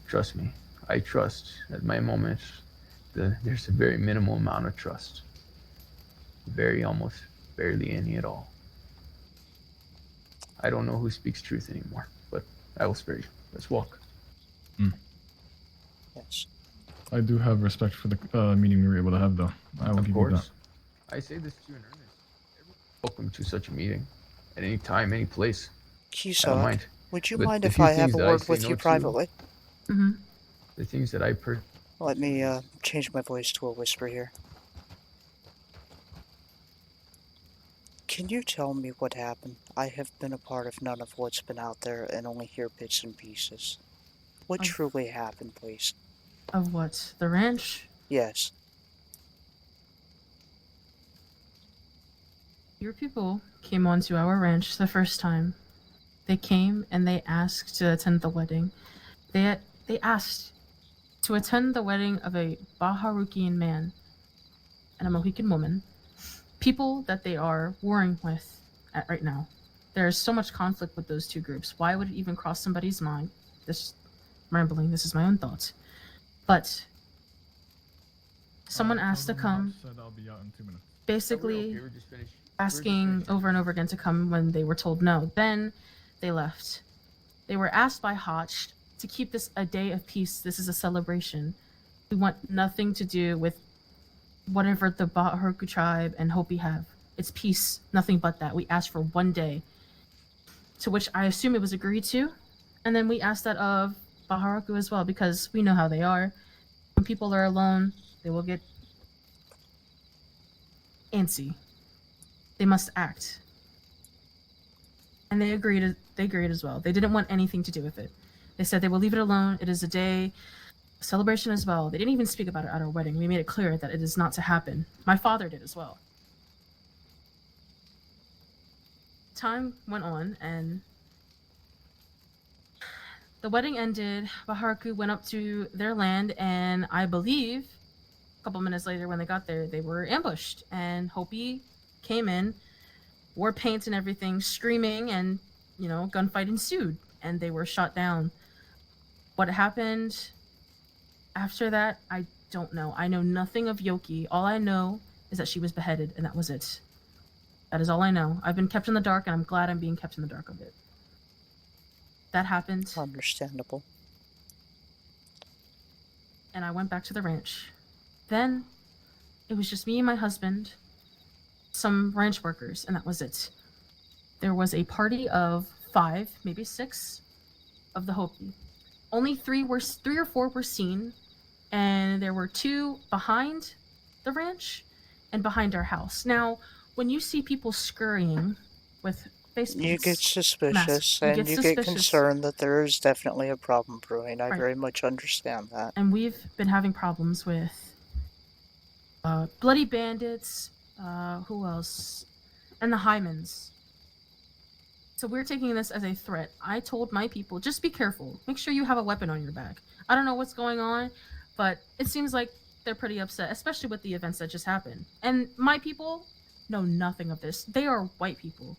Trust me, I trust at my moment. There's a very minimal amount of trust. Very almost barely any at all. I don't know who speaks truth anymore, but I will spare you. Let's walk. Yes. I do have respect for the meeting we were able to have, though. I will Of give you that. course. I say this to you in earnest. Everyone's welcome to such a meeting. At any time, any place. I don't Kisak, mind. would you But mind the if few I have things a that I word say with no you to- privately? Mm-hmm. The things that I Let me change my voice to a whisper here. Can you tell me what happened? I have been a part of none of what's been out there and only hear bits and pieces. What Of- truly happened, please? Of what? The ranch? Yes. Your people came onto our ranch the first time. They came and they asked to attend the wedding. They asked to attend the wedding of a Baharukian man and a Mohican woman. People that they are warring with right now. There's so much conflict with those two groups. Why would it even cross somebody's mind? This rambling, this is my own thoughts. But someone asked to come, Said I'll be out in 2 minutes. basically We're just finished. asking over and over again to come when they were told no. Then they left. They were asked by Hotch to keep this a day of peace. This is a celebration. We want nothing to do with whatever the Baharuku tribe and Hopi have. It's peace, nothing but that. We asked for 1 day, to which I assume it was agreed to. And then we asked that of Baharuku as well, because we know how they are. When people are alone, they will get antsy. They must act. And they agreed. They agreed as well. They didn't want anything to do with it. They said they will leave it alone. It is a day celebration as well. They didn't even speak about it at our wedding. We made it clear that it is not to happen. My father did as well. Time went on, and the wedding ended. Baharuku went up to their land, and I believe a couple minutes later when they got there, they were ambushed, and Hopi came in, wore paint and everything, screaming, and, gunfight ensued, and they were shot down. What happened after that, I don't know. I know nothing of Yoki. All I know is that she was beheaded, and that was it. That is all I know. I've been kept in the dark, and I'm glad I'm being kept in the dark of it. That happened, Understandable. and I went back to the ranch. Then, it was just me and my husband, some ranch workers, and that was it. There was a party of 5, maybe 6, of the Hopi. Only 3 or 4 were seen, and there were 2 behind the ranch and behind our house. Now, when you see people scurrying with face paints, You get suspicious, you and get you get suspicious. concerned that there is definitely a problem brewing. I Right. very much understand that. and we've been having problems with Bloody Bandits, who else? And the Hymens. So we're taking this as a threat. I told my people, just be careful. Make sure you have a weapon on your back. I don't know what's going on, but it seems like they're pretty upset, especially with the events that just happened. And my people know nothing of this. They are white people.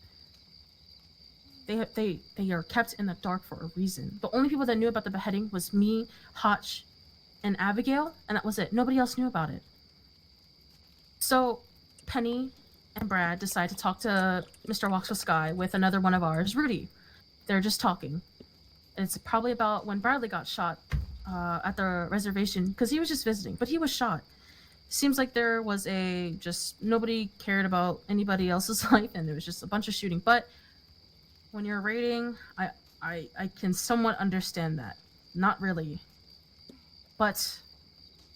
They are kept in the dark for a reason. The only people that knew about the beheading was me, Hotch, and Abigail, and that was it. Nobody else knew about it. So Penny and Brad decide to talk to Mr. Walks with Sky with another one of ours, Rudy. They're just talking. And it's probably about when Bradley got shot at the reservation, because he was just visiting, but he was shot. Seems like there was nobody cared about anybody else's life, and there was just a bunch of shooting. But when you're raiding, I can somewhat understand that. Not really. But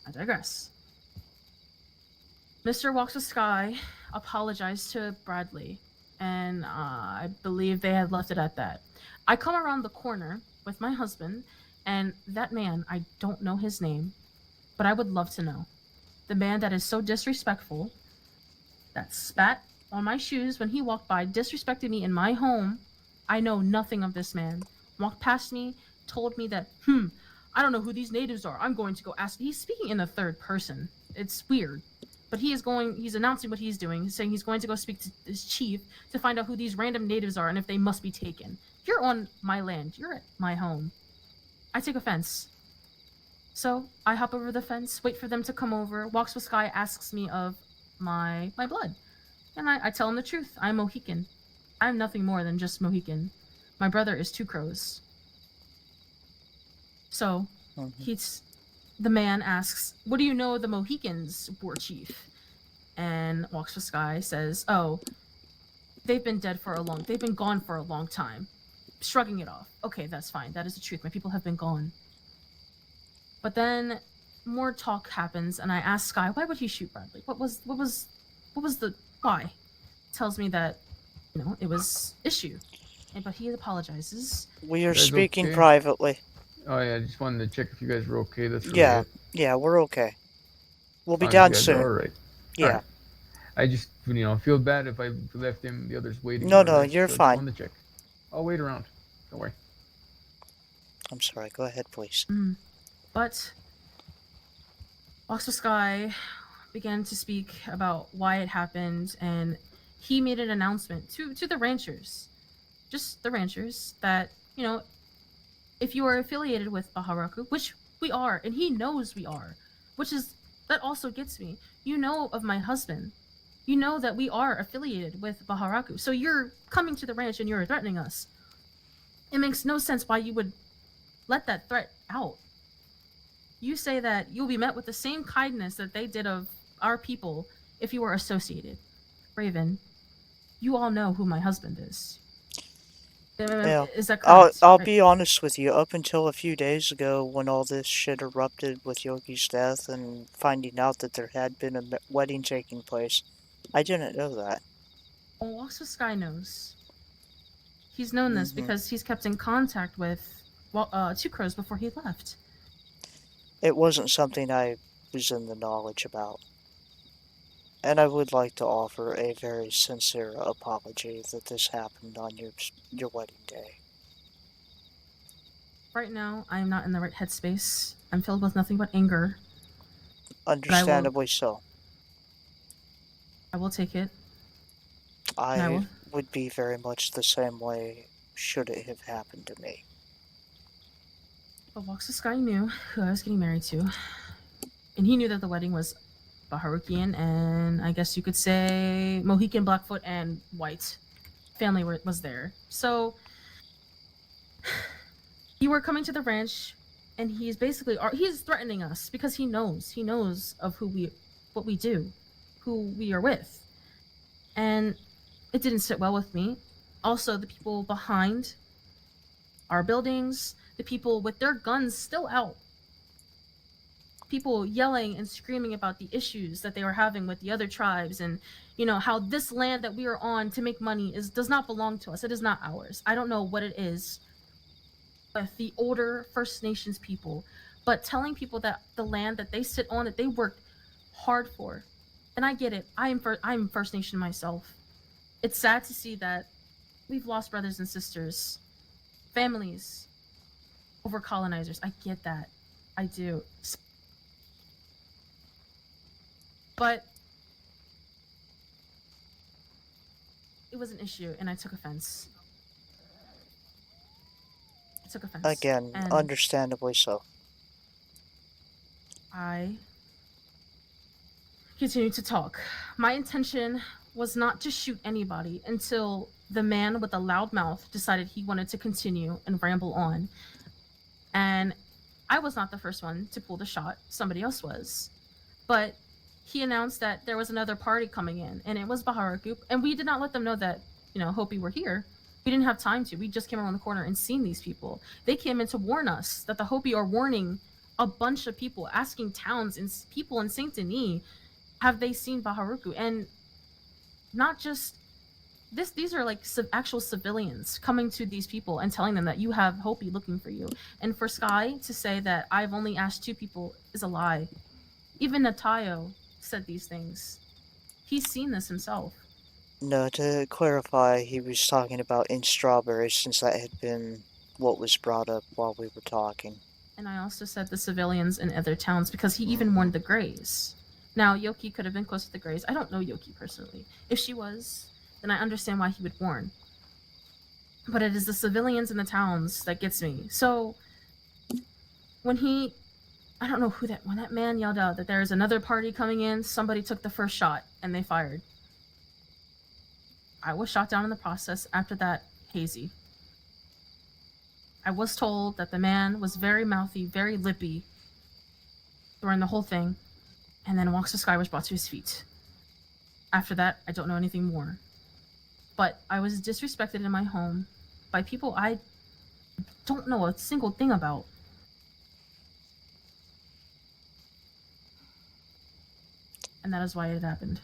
I digress. Mr. Walks with Sky apologized to Bradley, and I believe they had left it at that. I come around the corner with my husband, and that man, I don't know his name, but I would love to know. The man that is so disrespectful, that spat on my shoes when he walked by, disrespected me in my home. I know nothing of this man. Walked past me, told me that, I don't know who these natives are. I'm going to go ask. He's speaking in the third person. It's weird. But he's announcing what he's doing. He's saying he's going to go speak to his chief to find out who these random natives are and if they must be taken. You're on my land. You're at my home. I take offense. So I hop over the fence, wait for them to come over. Walks with Sky, asks me of my blood, and I tell him the truth. I'm Mohican. I'm nothing more than just Mohican. My brother is Two Crows. So Mhm. the man asks, "What do you know of the Mohicans, war chief?" And Walks with Sky says, "Oh, they've been gone for a long time." Shrugging it off. "Okay, that's fine. That is the truth. My people have been gone." But then more talk happens, and I ask Sky, "Why would he shoot Bradley? What was the why?" Tells me that it was issue, but he apologizes. We are You guys speaking okay? privately. Oh yeah, I just wanted to check if you guys were okay. That's really Yeah, it. yeah, we're okay. We'll As be long as you down guys are soon. all right. All Yeah. right. I just feel bad if I left the others waiting No, around no, there. you're So I just fine. wanted to check. I'll wait around. Don't worry. I'm sorry. Go ahead, please. But Oxford Sky began to speak about why it happened, and he made an announcement to the ranchers, just the ranchers, that if you are affiliated with Baharaku, which we are, and he knows we are, that also gets me. You know of my husband. You know that we are affiliated with Baharaku. So you're coming to the ranch and you're threatening us. It makes no sense why you would let that threat out. You say that you'll be met with the same kindness that they did of our people if you were associated. Raven, you all know who my husband is. Yeah. Is that I'll correct? I'll Right. be honest with you. Up until a few days ago, when all this shit erupted with Yogi's death and finding out that there had been a wedding taking place, I didn't know that. Well, also Sky knows. He's known this Hmm. because he's kept in contact with Two Crows before he left. It wasn't something I was in the knowledge about. And I would like to offer a very sincere apology that this happened on your wedding day. Right now, I am not in the right headspace. I'm filled with nothing but anger, but Understandably so. I will take it, and I I will. would be very much the same way should it have happened to me. But Walks the Sky knew who I was getting married to, and he knew that the wedding was Baharukian, and I guess you could say Mohican, Blackfoot, and White family was there. So you were coming to the ranch, and he's threatening us because he knows of what we do, who we are with, and it didn't sit well with me. Also, the people behind our buildings, the people with their guns still out, people yelling and screaming about the issues that they were having with the other tribes, and how this land that we are on to make money does not belong to us. It is not ours. I don't know what it is with the older First Nations people, but telling people that the land that they sit on, that they worked hard for, and I get it. I'm First Nation myself. It's sad to see that we've lost brothers and sisters, families, over colonizers. I get that. I do. But it was an issue, and I took offense. Again, And understandably so. I continued to talk. My intention was not to shoot anybody until the man with the loud mouth decided he wanted to continue and ramble on. And I was not the first one to pull the shot, somebody else was. But he announced that there was another party coming in, and it was Baharaku, and we did not let them know that, Hopi were here. We didn't have time to. We just came around the corner and seen these people. They came in to warn us that the Hopi are warning a bunch of people, asking towns and people in Saint Denis, have they seen Baharuku? And not just this, these are like actual civilians coming to these people and telling them that you have Hopi looking for you. And for Sky to say that I've only asked 2 people is a lie. Even Natayo said these things. He's seen this himself. No, to clarify, he was talking about in Strawberry since that had been what was brought up while we were talking. And I also said the civilians in other towns because he even warned the Greys. Now, Yoki could have been close to the Greys. I don't know Yoki personally. If she was, then I understand why he would warn. But it is the civilians in the towns that gets me. So, when he I don't know who that when that man yelled out that there's another party coming in, somebody took the first shot and they fired. I was shot down in the process. After that, Hazy. I was told that the man was very mouthy, very lippy during the whole thing, and then Walks the Sky was brought to his feet. After that, I don't know anything more. But I was disrespected in my home by people I don't know a single thing about. And that is why it happened.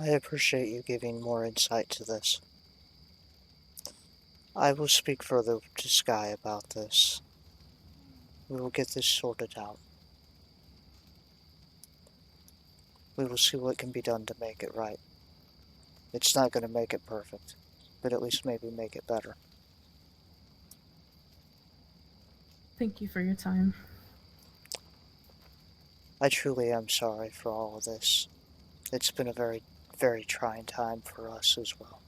I appreciate you giving more insight to this. I will speak further to Sky about this. We will get this sorted out. We will see what can be done to make it right. It's not going to make it perfect, but at least maybe make it better. Thank you for your time. I truly am sorry for all of this. It's been a very, very trying time for us as well.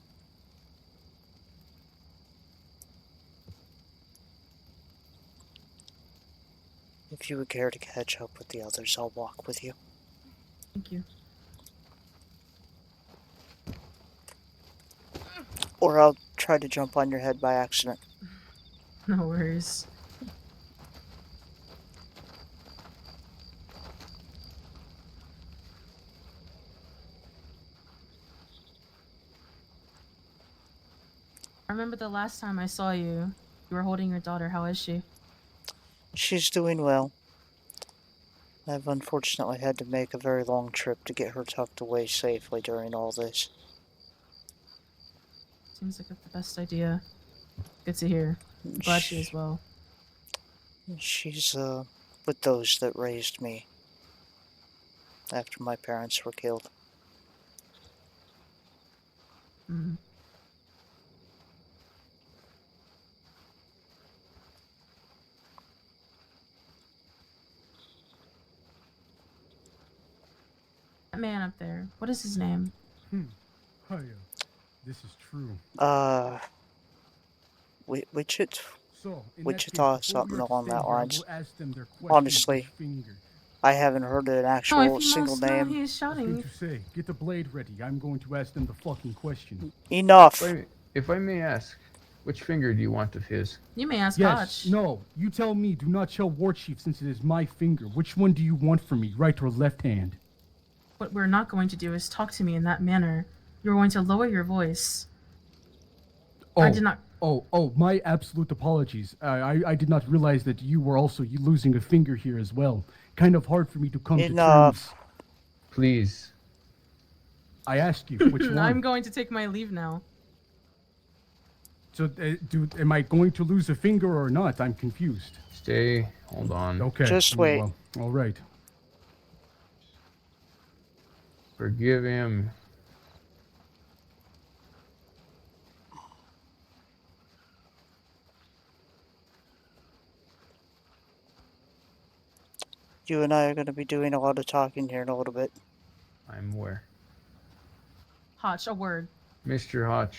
If you would care to catch up with the others, I'll walk with you. Thank you. Or I'll try to jump on your head by accident. No worries. I remember the last time I saw you, you were holding your daughter. How is she? She's doing well. I've unfortunately had to make a very long trip to get her tucked away safely during all this. Seems like it's the best idea. Good to hear. Glad she is well. She's, with those that raised me after my parents were killed. Mm. That man up there, what is his name? Hiya. This is true. Wichita, So, in that Wichita, case, before we something are to along stay that here, I lines. will ask them their questions Honestly, with finger. I haven't heard an Oh, actual if you single must know, name. he is Nothing shouting. to say. Get the blade ready. I'm going to ask them the fucking question. Enough! If I may ask, which finger do you want of his? You may ask Yes, Hotch. no. You tell me. Do not tell War Chief since it is my finger. Which one do you want from me, right or left hand? What we're not going to do is talk to me in that manner. You're going to lower your voice. Oh, I did not. Oh, my absolute apologies. I did not realize that you were also losing a finger here as well. Kind of hard for me to come to Enough. terms. Please. I asked you which one. I'm going to take my leave now. So, am I going to lose a finger or not? I'm confused. Stay. Hold on. Okay. Just wait. Well, all right. Forgive him. You and I are going to be doing a lot of talking here in a little bit. I'm aware. Hotch, a word. Mr. Hotch.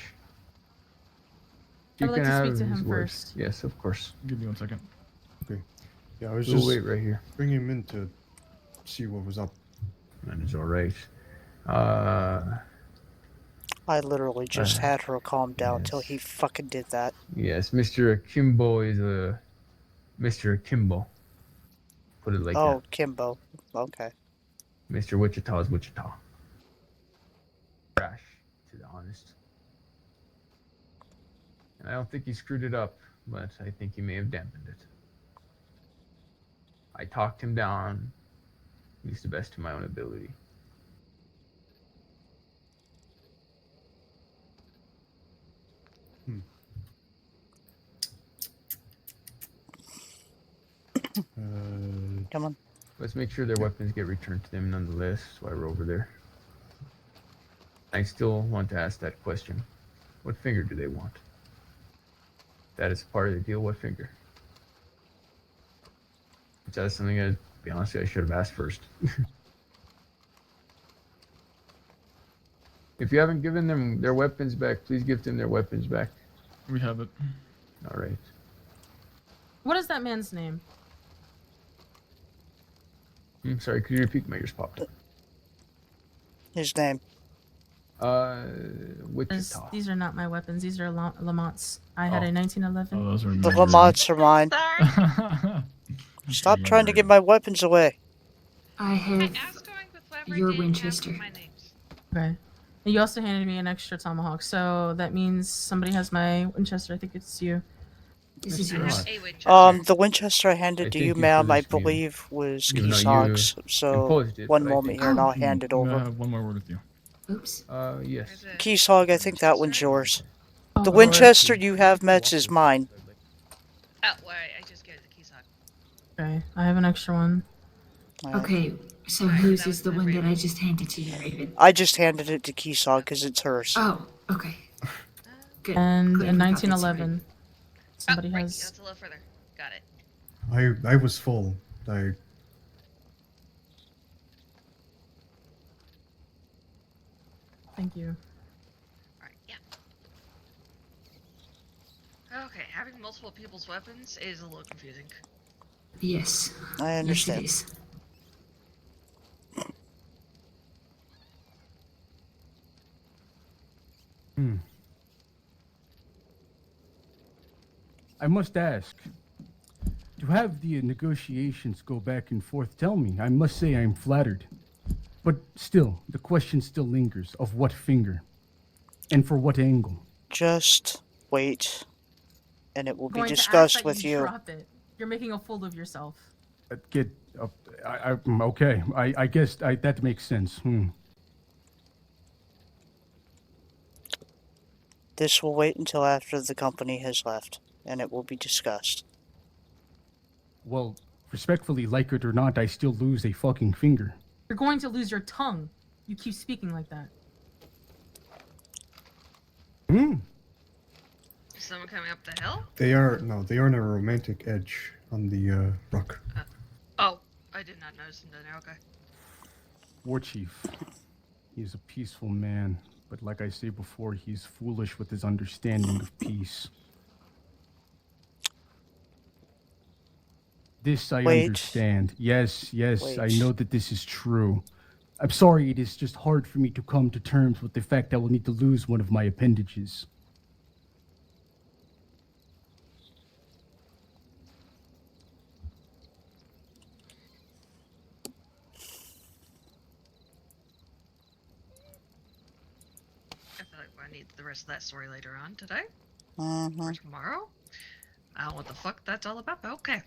I would like to speak to his him words. first. Yes, of course. Give me 1 second. Yeah, I was We'll just wait right here. bringing him in to see what was up. That is all right. I literally just had her calm down till yes. he fucking did that. Yes, Mr. Akimbo is a Mr. Akimbo. Put it like Oh, Kimbo. Okay. that. Mr. Wichita is Wichita. Trash, to the honest. And I don't think he screwed it up, but I think he may have dampened it. I talked him down, at least the best to my own ability. Come on. Let's make sure their weapons get returned to them nonetheless while we're over there. I still want to ask that question. What finger do they want? That is part of the deal. What finger? Which that's something I, to be honest, I should have asked first. If you haven't given them their weapons back, please give them their weapons back. We have it. All right. What is that man's name? I'm sorry, could you repeat? My ears popped. His name. Wichita. These are not my weapons. These are Lamont's. I had Oh. a 1911. Oh, those are The mine. Lamonts are mine. Sorry. Stop trying to give my weapons away. I Hey, have I was going with whoever your didn't have Winchester. my names. Okay. And you also handed me an extra tomahawk, so that means somebody has my Winchester. I think it's you. This is I yours. have a Winchester. The Winchester I handed I to thank you, you for ma'am, I this, ma'am. believe was Even though Kisog's. you So, imposed it, one but I moment think here and I'll Oh. hand it May I over. have one more word with you? Oops. Yes. Is it Kisog, I think that one's Winchester? yours. Oh, The Lord. Winchester you have, Mets, is mine. Oh, well, I just gave it to Keysog. Okay, I have an extra one. Alright. Okay, so Alright, whose that is was the the one that I Raven. just handed to you, Raven? I just handed it to Kisog because it's hers. Oh, okay. Good. And Glad a we got that straight. 1911. Somebody oh, right, has. that's a little further. Got it. I was full. I Thank you. Alright, yeah. Okay, having multiple people's weapons is a little confusing. Yes. I Yes, understand. it is. I must ask, to have the negotiations go back and forth, tell me, I must say I'm flattered. But still, the question still lingers, of what finger? And for what angle? Just wait, and it will be Going to ask discussed that with you you. drop it. You're making a fool of yourself. Get up, okay, I guess that makes sense. This will wait until after the company has left, and it will be discussed. Well, respectfully, like it or not, I still lose a fucking finger. You're going to lose your tongue. You keep speaking like that. Is someone coming up the hill? they are on a romantic edge on the rock. Oh, I did not notice him down there. Okay. War Chief, he's a peaceful man, but like I say before, he's foolish with his understanding of peace. This I Wait. understand. Yes, I Wait. know that this is true. I'm sorry, it is just hard for me to come to terms with the fact that I will need to lose one of my appendages. I feel like I need the rest of that story later on today Mm-hmm. or tomorrow. I don't know what the fuck that's all about, but okay.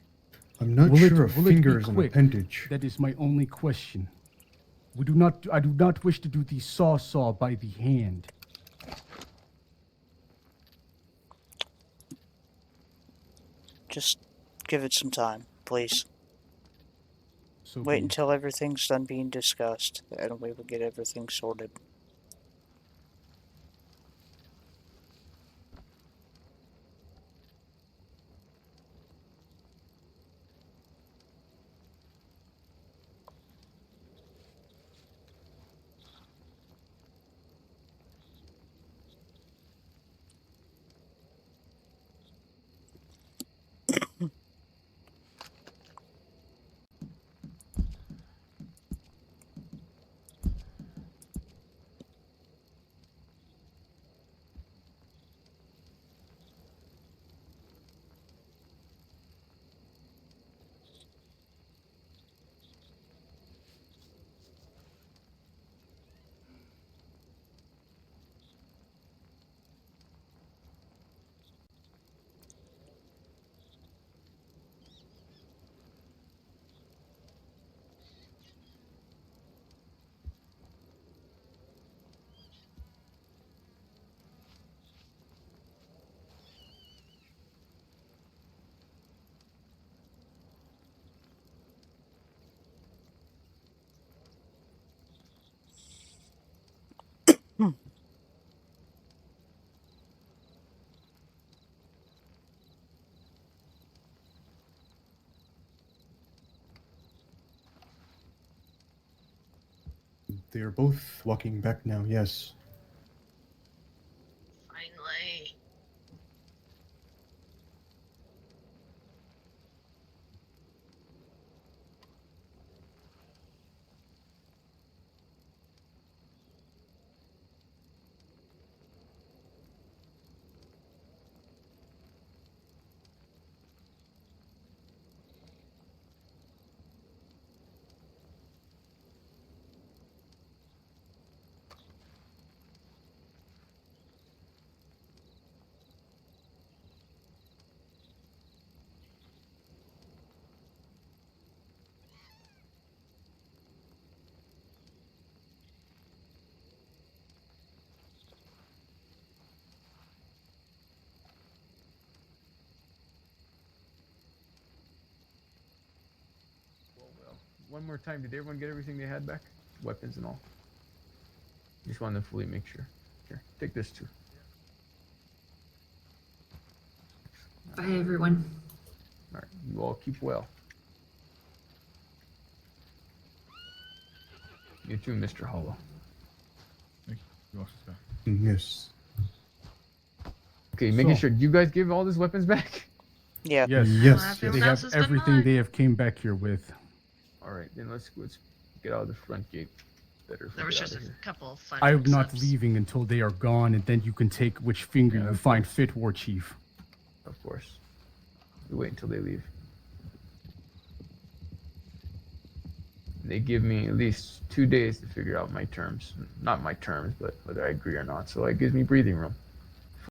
I'm not Will it- sure a will it be finger is an quick? appendage. That is my only question. I do not wish to do the saw by the hand. Just give it some time, please. So Wait be it. until everything's done being discussed, and we will get everything sorted. They are both walking back now. Yes. Finally. one more time, did everyone get everything they had back? Weapons and all? Just wanted to fully make sure. Here, take this too. Bye, everyone. Alright, you all keep well. You too, Mr. Hollow. Thank you, Officer. Yes. Okay, making So- sure. You guys give all these weapons back? Yeah. Yes. Yes. Well, They everyone have else is good everything luck. they have came back here with. Alright, then let's get out of the front gate. Better if we There was get just out of a here. couple fun. I am not mix-ups. leaving until they are gone, and then you can take which finger Yeah, you of find fit, War Chief. Of course. We wait until they leave. They give me at least 2 days to figure out my terms. Not my terms, but whether I agree or not. So it gives me breathing room.